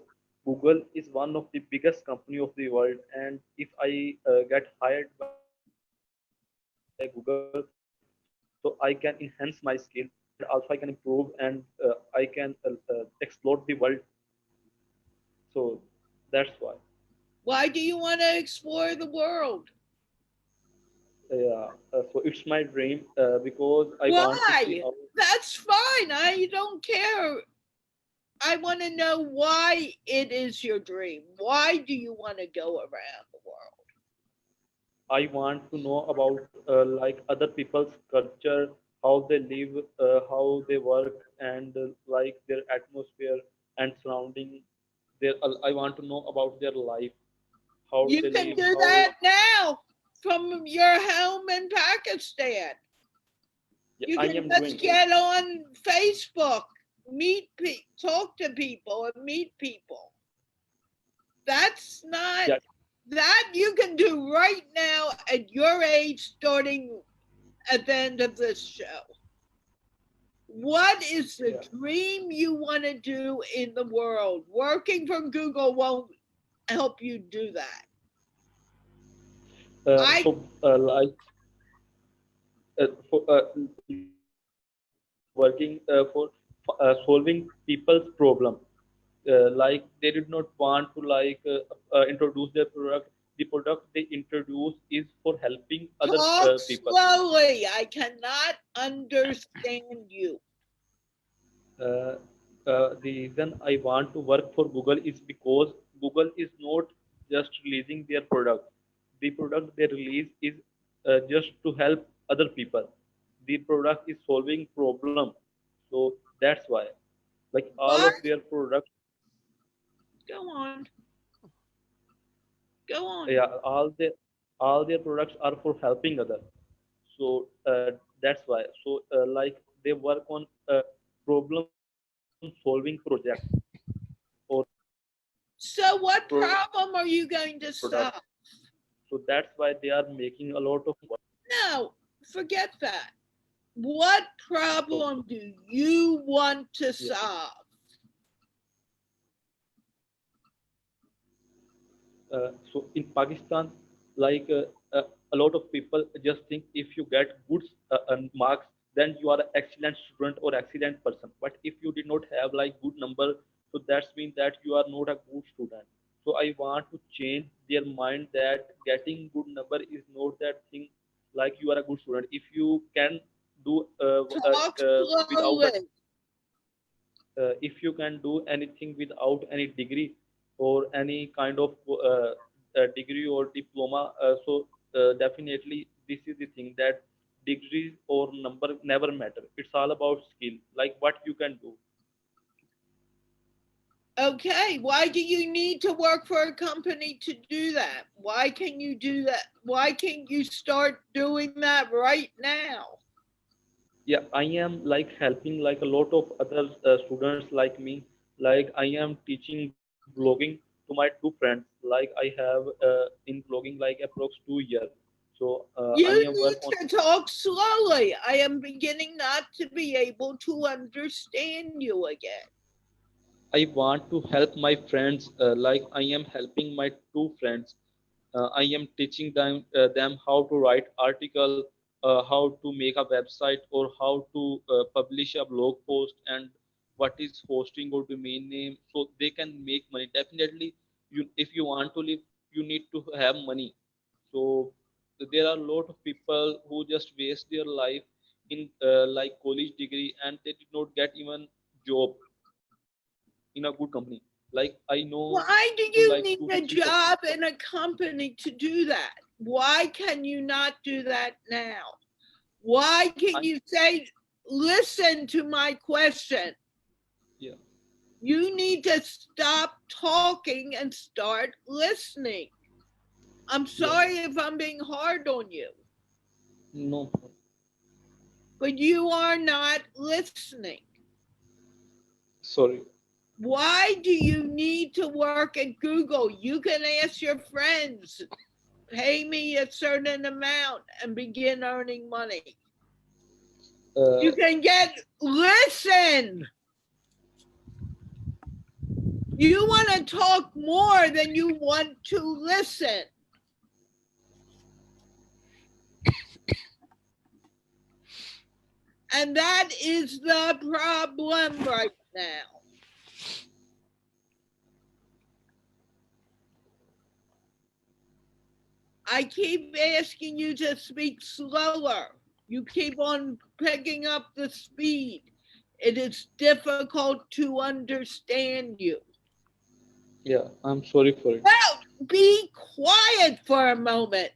Google is one of the biggest company of the world, and if I get hired by Google, so I can enhance my skill and also I can improve and I can explore the world. So that's why. Why do you want to explore the world? Yeah, so it's my dream because I want to see Why? how. That's fine. I don't care. I want to know why it is your dream. Why do you want to go around the world? I want to know about like other people's culture, how they live, how they work, and like their atmosphere and surrounding. I want to know about their life, how You they can live, do how. that now from your home in Pakistan. Yeah, You I can am just doing it. get on Facebook, talk to people, and meet people. That's not Yeah, that you can do right now at your age, starting at the end of this show. What is the yeah. dream you want to do in the world? Working for Google won't help you do that. I So like for you are working for solving people's problem. Like they did not want to like introduce their product. The product they introduce is for helping other talk people. slowly. I cannot understand you. uh, the reason I want to work for Google is because Google is not just releasing their product. The product they release is just to help other people. The product is solving problem, so that's why. Like all What? of their products, Go on. Go on. yeah, all their products are for helping others. So that's why. So like they work on problem solving projects or So, what product. problem are you going to solve? So that's why they are making a lot of money. No, forget that. What So problem do you want to yeah. solve? So in Pakistan, like a lot of people just think if you get good marks, then you are an excellent student or excellent person. But if you did not have like good number, so that's mean that you are not a good student. So I want to change their mind that getting good number is not that thing like you are a good student. If you can do Talk without a slowly. if you can do anything without any degree or any kind of degree or diploma, so definitely this is the thing that degrees or number never matter. It's all about skill, like what you can do. Okay, why do you need to work for a company to do that? Why can you do that? Why can't you start doing that right now? Yeah, I am like helping like a lot of other students like me. Like I am teaching blogging to my two friends. Like I have in blogging like approx 2 years. So I You am work need on. to talk slowly. I am beginning not to be able to understand you again. I want to help my friends, like I am helping my two friends. I am teaching them how to write article, how to make a website, or how to publish a blog post, and what is hosting or domain name, so they can make money. Definitely, if you want to live, you need to have money. So there are a lot of people who just waste their life in like college degree, and they did not get even job in a good company. Like I know Why do like you need two to a three such job people. in a company to do that? Why can you not do that now? Why can I you say, listen to my question? Yeah. You need to stop talking and start listening. I'm Yeah. sorry if I'm being hard on you, No. but you are not listening. Sorry. Why do you need to work at Google? You can ask your friends, pay me a certain amount and begin earning money. Uh, You can get, listen, you want to talk more than you want to listen. And that is the problem right now. I keep asking you to speak slower. You keep on picking up the speed. It is difficult to understand you. yeah. I'm sorry for it. Well, be quiet for a moment.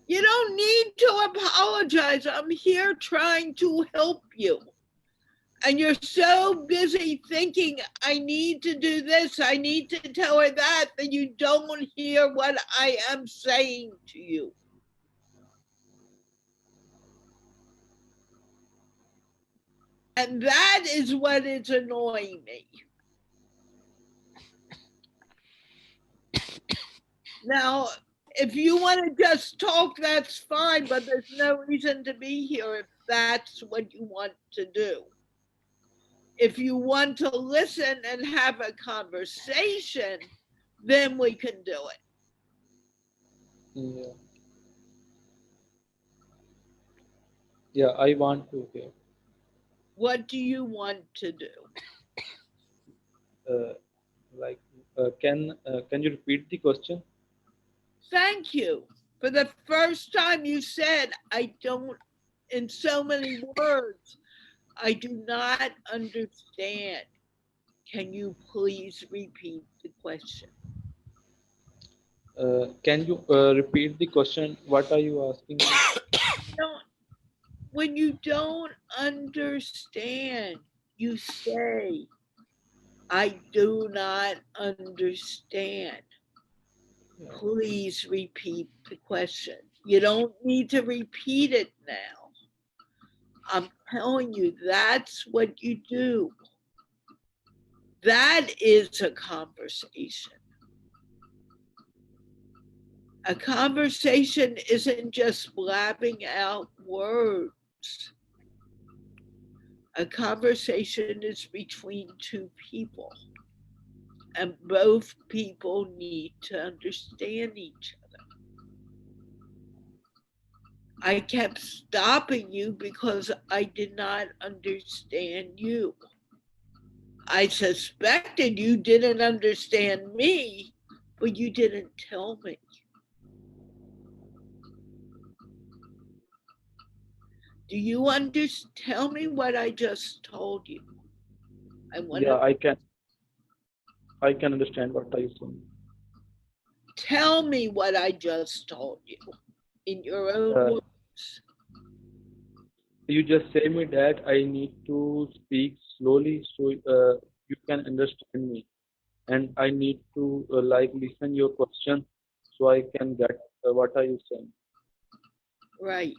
You don't need to apologize. I'm here trying to help you. And you're so busy thinking, I need to do this, I need to tell her that you don't hear what I am saying to you. And that is what is annoying me. Now, if you want to just talk, that's fine, but there's no reason to be here if that's what you want to do. If you want to listen and have a conversation, then we can do it. Yeah. Yeah. I want to hear. What do you want to do? Uh, like, can you repeat the question? Thank you. For the first time, you said, I don't, in so many words, I do not understand. Can you please repeat the question? Can you repeat the question? What are you asking me? Don't, when you don't understand, you say, I do not understand. Yeah. Please repeat the question. You don't need to repeat it now. I'm telling you, that's what you do. That is a conversation. A conversation isn't just blabbing out words. A conversation is between two people, and both people need to understand each other. I kept stopping you because I did not understand you. I suspected you didn't understand me, but you didn't tell me. Do you understand? Tell me what I just told you. I want Yeah. to I can understand what are you saying. tell me what I just told you in your own Uh, words. you just say me that I need to speak slowly so you can understand me, and I need to like listen your question so I can get what are you saying. Right.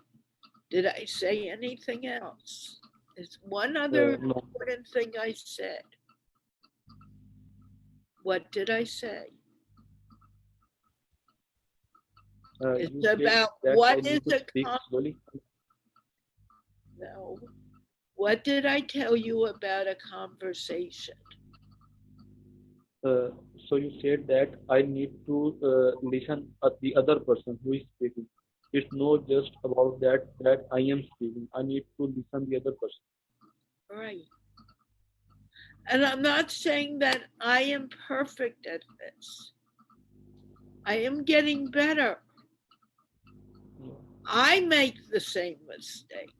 Did I say anything else? There's one other No. important thing I said. What did I say? It's You said about that I what is need to a speak slowly. no. What did I tell you about a conversation? Uh, so you said that I need to listen at the other person who is speaking. It's not just about that I am speaking. I need to listen the other person. Right. And I'm not saying that I am perfect at this. I am getting better. Yeah. I make the same mistake.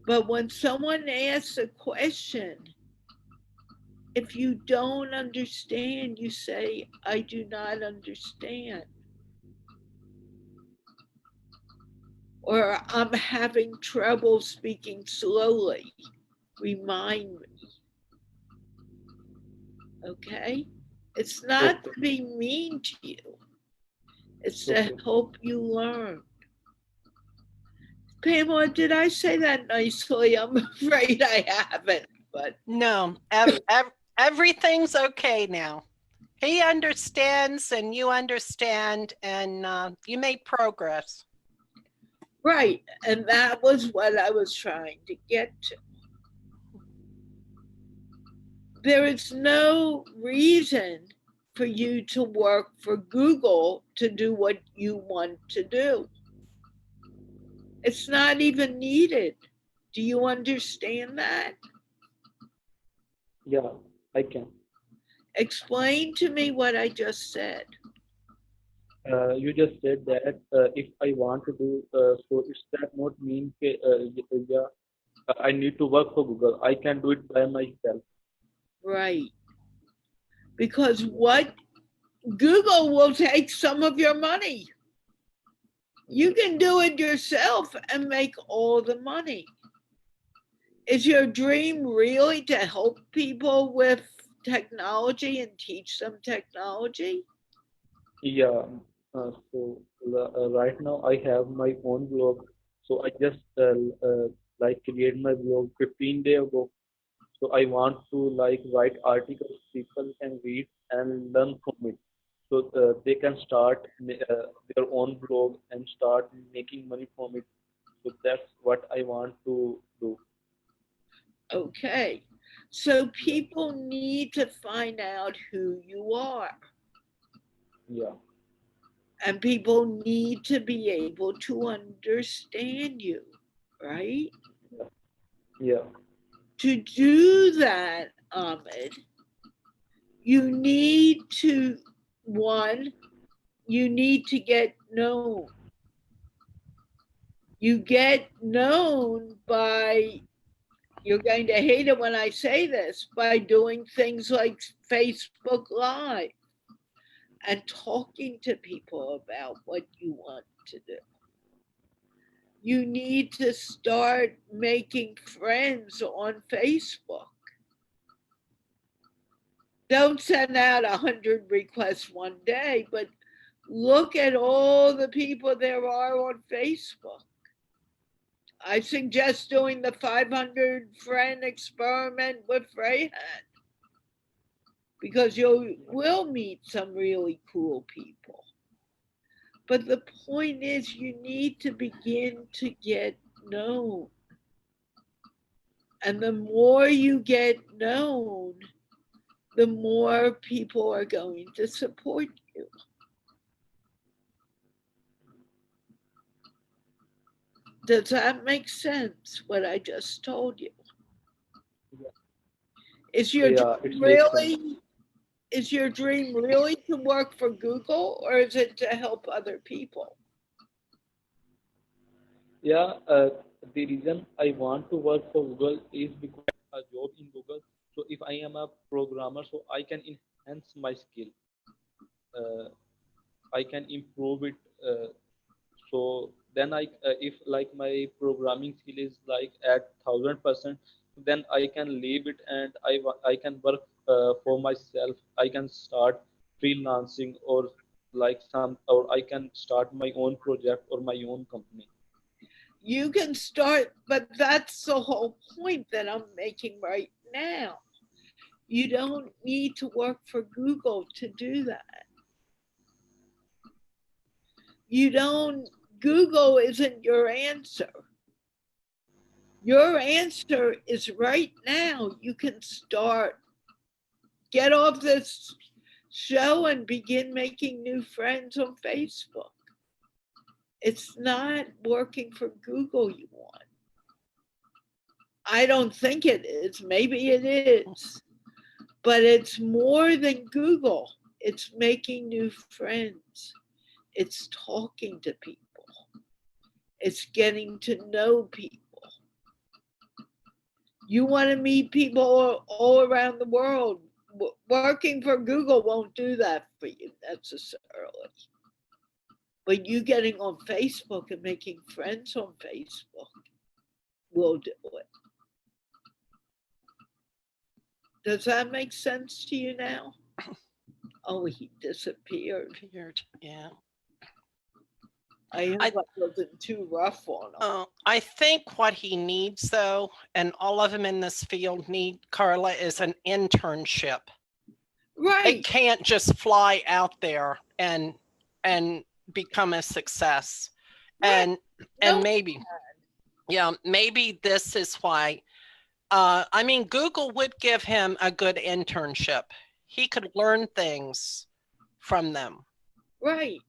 But when someone asks a question, if you don't understand, you say, I do not understand. Or I'm having trouble speaking slowly. Remind me, okay? It's not Okay. to be mean to you, it's to Okay. help you learn. Pamela, did I say that nicely? I'm afraid I haven't, but No, everything's okay now. He understands and you understand, and you make progress. right. And that was what I was trying to get to. There is no reason for you to work for Google to do what you want to do. It's not even needed. Do you understand that? Yeah, I can. Explain to me what I just said. You just said that if I want to do so, it's that not mean yeah, I need to work for Google. I can do it by myself. Right. Because what Google will take some of your money. You can do it yourself and make all the money. Is your dream really to help people with technology and teach them technology? Yeah. Right now I have my own blog. So I just like create my blog 15 days ago. So I want to like write articles people can read and learn from it. So they can start their own blog and start making money from it. So that's what I want to do. Okay. So Yeah. people need to find out who you are, Yeah. and people need to be able to understand you, right? Yeah. Yeah. To do that, Ahmed, you need to, one, you need to get known. You get known by, you're going to hate it when I say this, by doing things like Facebook Live and talking to people about what you want to do. You need to start making friends on Facebook. Don't send out 100 requests one day, but look at all the people there are on Facebook. I suggest doing the 500 friend experiment with Rayhan because you will meet some really cool people. But the point is, you need to begin to get known. And the more you get known, the more people are going to support you. Does that make sense, what I just told you? Yeah. Is your Yeah. dream It makes sense. really is your dream really to work for Google, or is it to help other people? Yeah, the reason I want to work for Google is because a job in Google. So if I am a programmer, so I can enhance my skill. Uh, I can improve it. So then if like my programming skill is like at 1000%, then I can leave it and I can work for myself. I can start freelancing or like or I can start my own project or my own company. You can start, but that's the whole point that I'm making right now. You don't need to work for Google to do that. You don't, Google isn't your answer. Your answer is right now. You can start, get off this show and begin making new friends on Facebook. It's not working for Google you want. I don't think it is. Maybe it is. But it's more than Google. It's making new friends. It's talking to people. It's getting to know people. You want to meet people all around the world. Working for Google won't do that for you necessarily. But you getting on Facebook and making friends on Facebook will do it. Does that make sense to you now? Oh, he disappeared. Weird. Yeah. I hope I wasn't too rough on him. I think what he needs, though, and all of them in this field need, Carla, is an internship. They Right. can't just fly out there and become a success. Right. And No. maybe, yeah, maybe this is why. I mean, Google would give him a good internship. He could learn things from them, Right.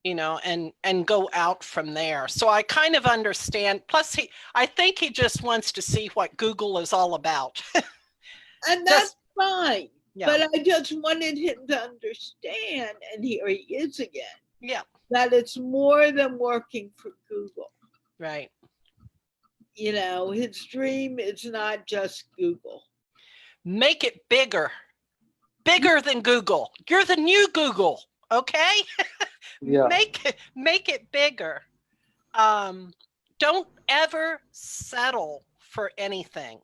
you know, and go out from there. So I kind of understand. Plus, I think he just wants to see what Google is all about. And Just- that's fine. Yeah. But I just wanted him to understand, and here he is again, Yeah. that it's more than working for Google. Right. You know, his dream is not just Google. Make it bigger. Bigger than Google. You're the new Google. Okay? Yeah. Make it bigger. Don't ever settle for anything.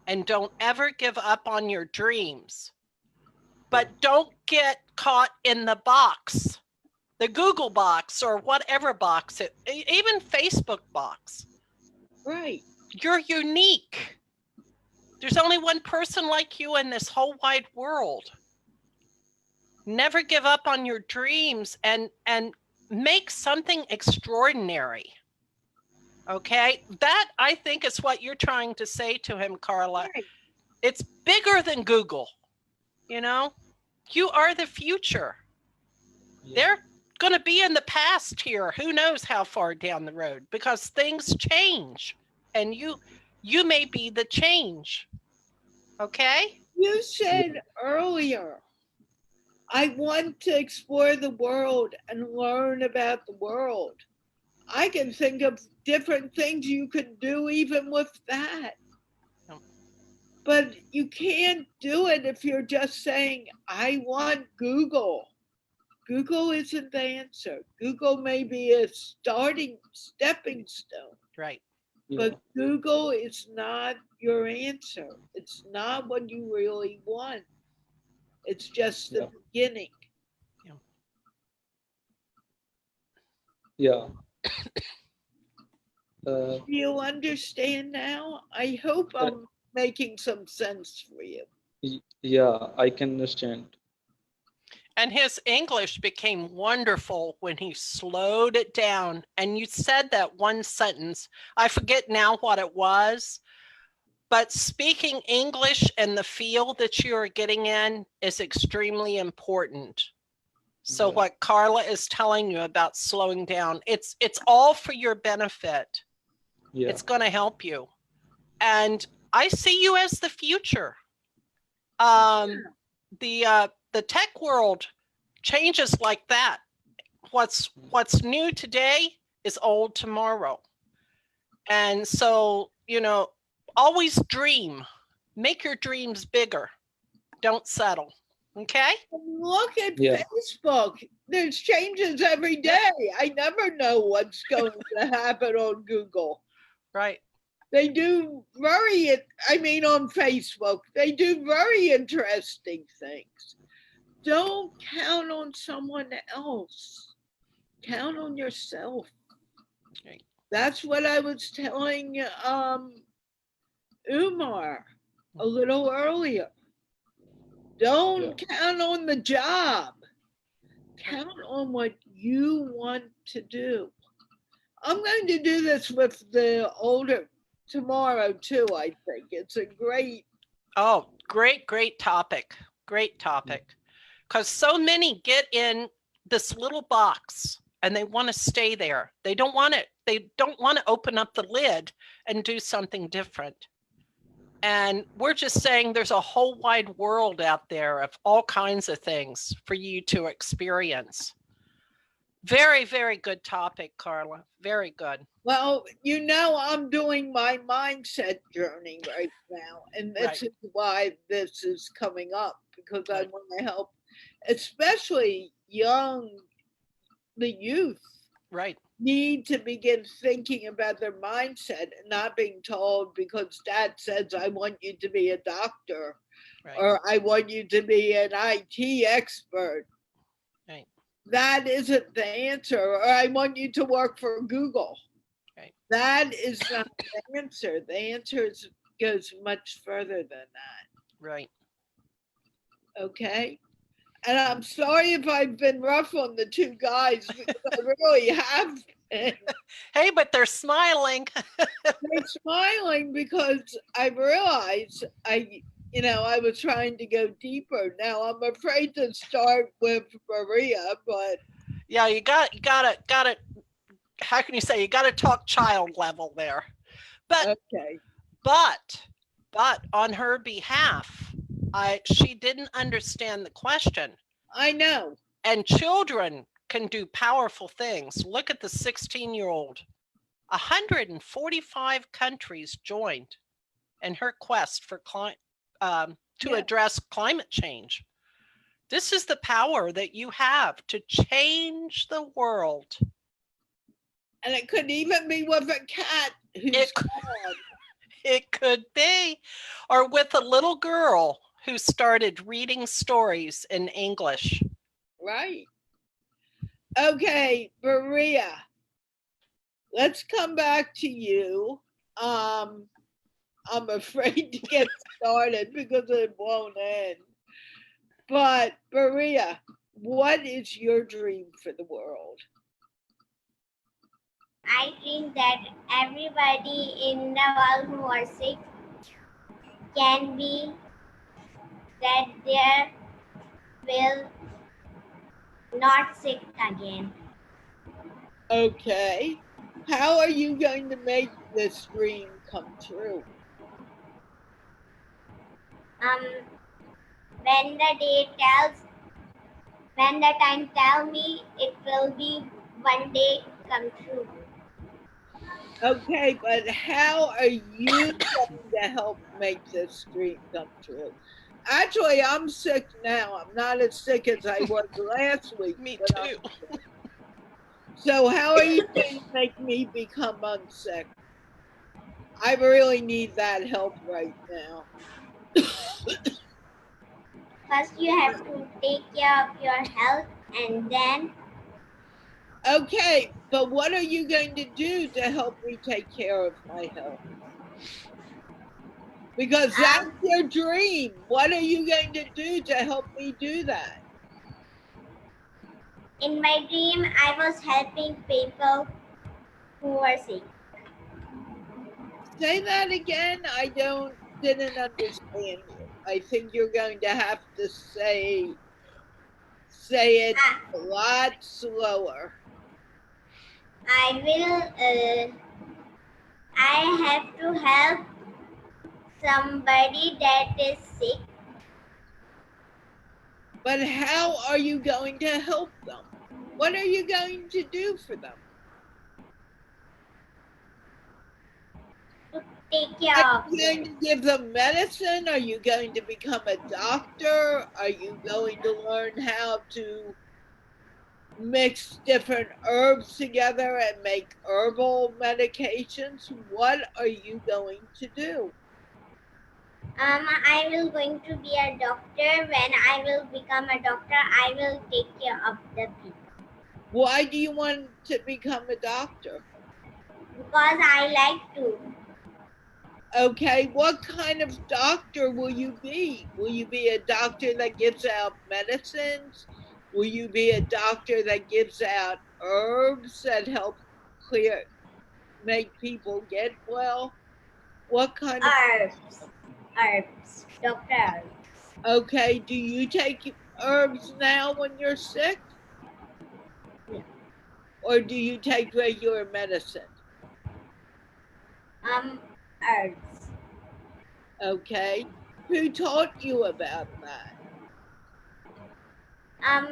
And don't ever give up on your dreams. But don't get caught in the box, the Google box or whatever box, even Facebook box. Right. You're unique. There's only one person like you in this whole wide world. Never give up on your dreams and make something extraordinary. Okay? That, I think, is what you're trying to say to him, Carla. Right. It's bigger than Google. You know? You are the future. Yeah. They're going to be in the past here. Who knows how far down the road, because things change and you may be the change. Okay? You said earlier, I want to explore the world and learn about the world. I can think of different things you could do even with that. But you can't do it if you're just saying, I want Google. Google isn't the answer. Google may be a stepping stone, Right. but Google is not your answer. It's not what you really want. It's just the beginning. Yeah. Do you understand now? I hope I'm making some sense for you. Yeah, I can understand. And his English became wonderful when he slowed it down. And you said that one sentence, I forget now what it was, but speaking English in the field that you are getting in is extremely important. So Yeah. what Carla is telling you about slowing down, it's all for your benefit. Yeah. It's going to help you. And I see you as the future. The tech world changes like that. What's new today is old tomorrow. And so, you know, always dream. Make your dreams bigger. Don't settle. Okay? Look at Yeah. Facebook. There's changes every day. I never know what's going to happen on Google. Right. They do on Facebook, they do very interesting things. Don't count on someone else. Count on yourself. Right. That's what I was telling Umar a little earlier. Don't count on the job. count on what you want to do. I'm going to do this with the older tomorrow too, I think. It's a great. Oh, great topic. Great topic. Because so many get in this little box and they want to stay there. They don't want to open up the lid and do something different. And we're just saying there's a whole wide world out there of all kinds of things for you to experience. Very good topic, Carla. Very good. Well, I'm doing my mindset journey right now, and this Right. is why this is coming up because I Right. want to help, especially the youth Right. need to begin thinking about their mindset and not being told because dad says, I want you to be a doctor Right. or I want you to be an IT expert. Right. That isn't the answer. Or I want you to work for Google. Right. That is not the answer. The answer goes much further than that. Right. Okay. And I'm sorry if I've been rough on the two guys because I really have been. Hey, but they're smiling. They're smiling because I realized I was trying to go deeper. Now I'm afraid to start with Maria, but Yeah, you got to how can you say, you got to talk child level there. But okay. but on her behalf, she didn't understand the question. I know. And children can do powerful things. Look at the 16-year-old. 145 countries joined in her quest for to address climate change. This is the power that you have to change the world. And it could even be with a cat who's gone. It could be. Or with a little girl who started reading stories in English. Right. Okay, Maria, let's come back to you. I'm afraid to get started because it won't end. But Maria, what is your dream for the world? I think that everybody in the world who are sick can be that they will not sick again. Okay. How are you going to make this dream come true? When the day tells, when the time tell me, it will be one day come true. Okay, but how are you going to help make this dream come true? Actually, I'm sick now. I'm not as sick as I was last week. Me But too. so, how are you going to make me become unsick? I really need that help right now. First, you have to take care of your health, and then. Okay, but what are you going to do to help me take care of my health? Because that's your dream. What are you going to do to help me do that? In my dream, I was helping people who were sick. Say that again. Didn't understand you. I think you're going to have to say it a lot slower. I will. I have to help somebody that is sick. But how are you going to help them? What are you going to do for them? To take care Are of you going them. to give them medicine? Are you going to become a doctor? Are you going to learn how to mix different herbs together and make herbal medications? What are you going to do? I will going to be a doctor. When I will become a doctor, I will take care of the people. Why do you want to become a doctor? Because I like to. Okay, what kind of doctor will you be? Will you be a doctor that gives out medicines? Will you be a doctor that gives out herbs that help clear, make people get well? What kind of, Herbs. Herbs. Doctor Herbs. okay, do you take herbs now when you're sick? Yeah. Or do you take regular medicine? Herbs. Okay. Who taught you about that?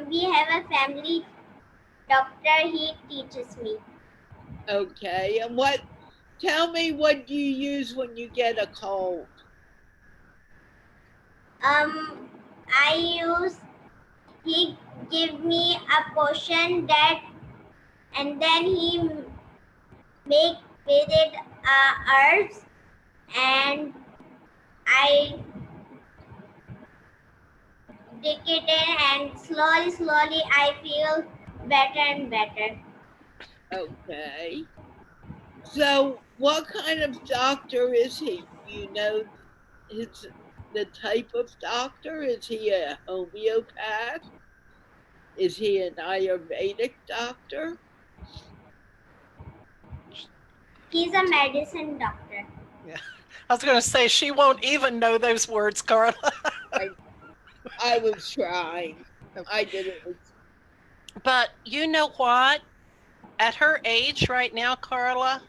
We have a family doctor. He teaches me. Okay. And tell me what you use when you get a cold. I use. He give me a potion that, and then he make with it herbs, and I take it in, and slowly I feel better and better. Okay. So, what kind of doctor is he? Do you know his the type of doctor? Is he a homeopath? Is he an Ayurvedic doctor? He's a medicine doctor. Yeah. I was going to say, she won't even know those words, Carla. I was trying. I did it with. But you know what? At her age right now, Carla,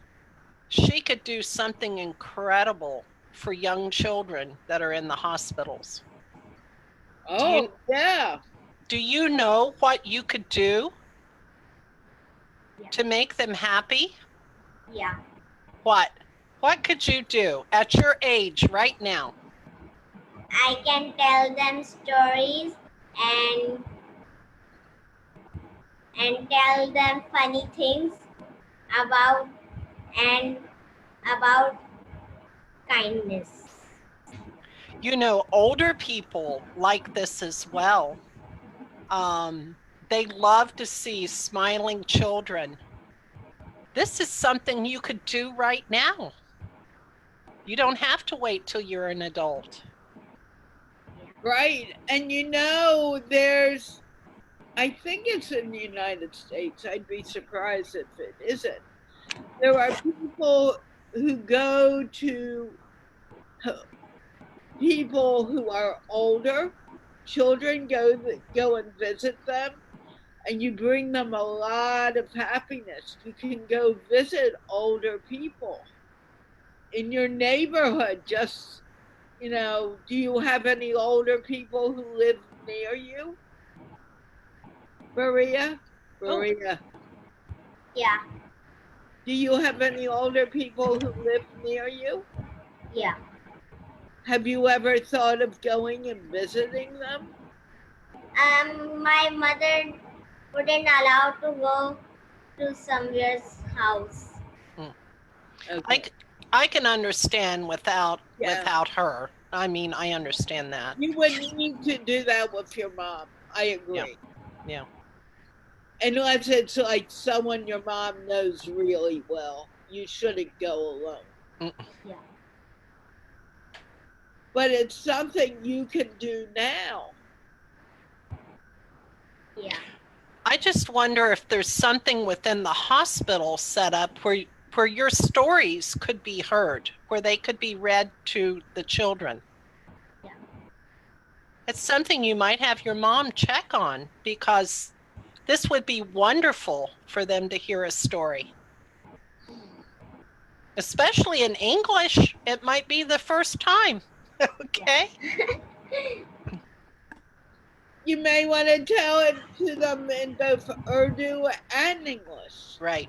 she could do something incredible for young children that are in the hospitals. Oh, yeah. Do you know what you could do Yeah. to make them happy? Yeah. What? What could you do at your age right now? I can tell them stories and tell them funny things about and about kindness. You know, older people like this as well. They love to see smiling children. This is something you could do right now. You don't have to wait till you're an adult. Right. And I think it's in the United States. I'd be surprised if it isn't. There are people who go to people who are older. Children go and visit them, and you bring them a lot of happiness. You can go visit older people in your neighborhood. Just do you have any older people who live near you, Maria? Oh, Maria, Yeah. do you have any older people who live near you? Yeah. Have you ever thought of going and visiting them? My mother wouldn't allow to go to somewhere's house. Okay. I can understand Yeah. without her. I mean, I understand that. You would need to do that with your mom. I Yeah. agree. Yeah. Unless it's like someone your mom knows really well. You shouldn't go alone. Mm. Yeah. But it's something you can do now. Yeah. I just wonder if there's something within the hospital set up where your stories could be heard, where they could be read to the children. Yeah. It's something you might have your mom check on, because this would be wonderful for them to hear a story. Especially in English, it might be the first time. Okay? You may want to tell it to them in both Urdu and English. Right.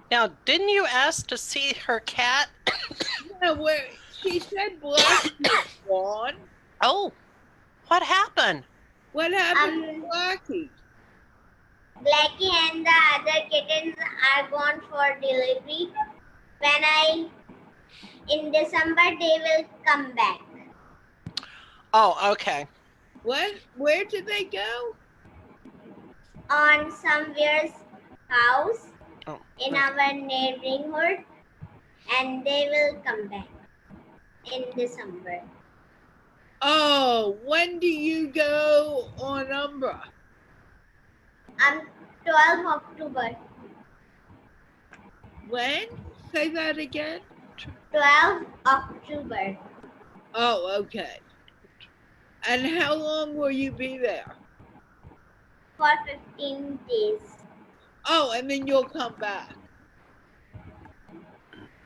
Now, didn't you ask to see her cat? Yeah, where she said Blackie is gone. Oh, what happened? What happened to Blackie? Blackie and the other kittens are gone for delivery. In December they will come back. Oh, okay. What? Where did they go? On somewhere's house Oh, in okay. our neighborhood, and they will come back in December. Oh, when do you go on Umbra? 12 October. When? Say that again. 12 October. Oh, okay. And how long will you be there? For 15 days. Oh, and then you'll come back.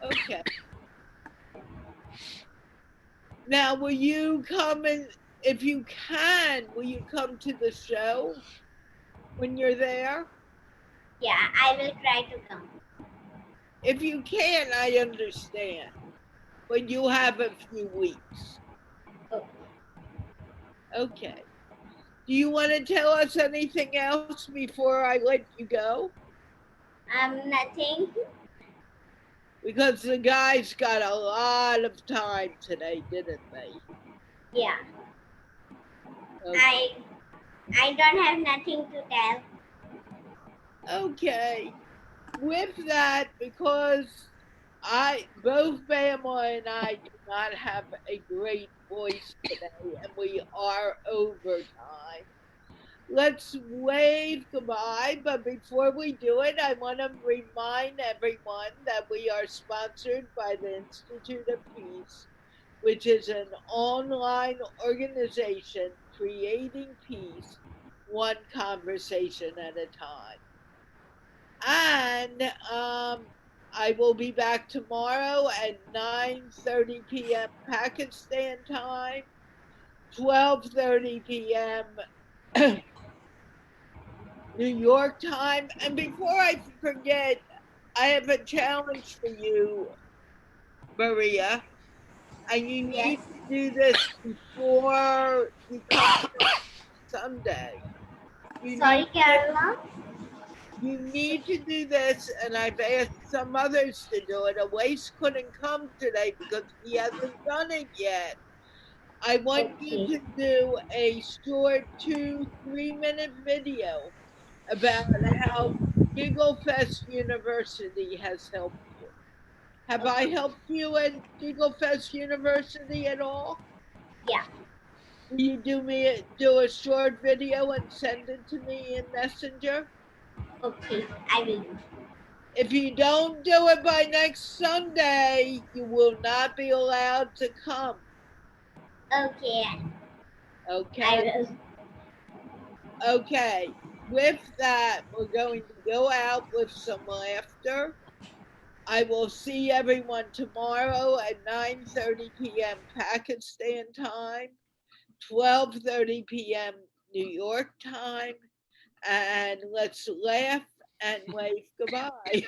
Okay. Now, will you come and, if you can, will you come to the show when you're there? Yeah, I will try to come. If you can, I understand. But you have a few weeks. Okay. Okay. Do you want to tell us anything else before I let you go? Nothing. Because the guys got a lot of time today, didn't they? Yeah. Okay. I don't have nothing to tell. Okay. With that, because both Bama and I do not have a great voice today, and we are overtime. Let's wave goodbye, but before we do it, I want to remind everyone that we are sponsored by the Institute of Peace, which is an online organization creating peace one conversation at a time. And I will be back tomorrow at 9:30 p.m. Pakistan time, 12:30 p.m. New York time. And before I forget, I have a challenge for you, Maria, and you Yes. need to do this before you come Sunday. You Sorry, need Carla. to do this, and I've asked some others to do it. Awace couldn't come today because he hasn't done it yet. I want you Okay. to do a short 2-3 minute video about how Giggle Fest University has helped you. Have I Okay. helped you at Giggle Fest University at all? Yeah. Will you do a short video and send it to me in Messenger? Okay. I will do. If you don't do it by next Sunday, you will not be allowed to come. Okay. Okay? I will. Okay. With that, we're going to go out with some laughter. I will see everyone tomorrow at 9:30 p.m. Pakistan time, 12:30 p.m. New York time, and let's laugh and wave goodbye.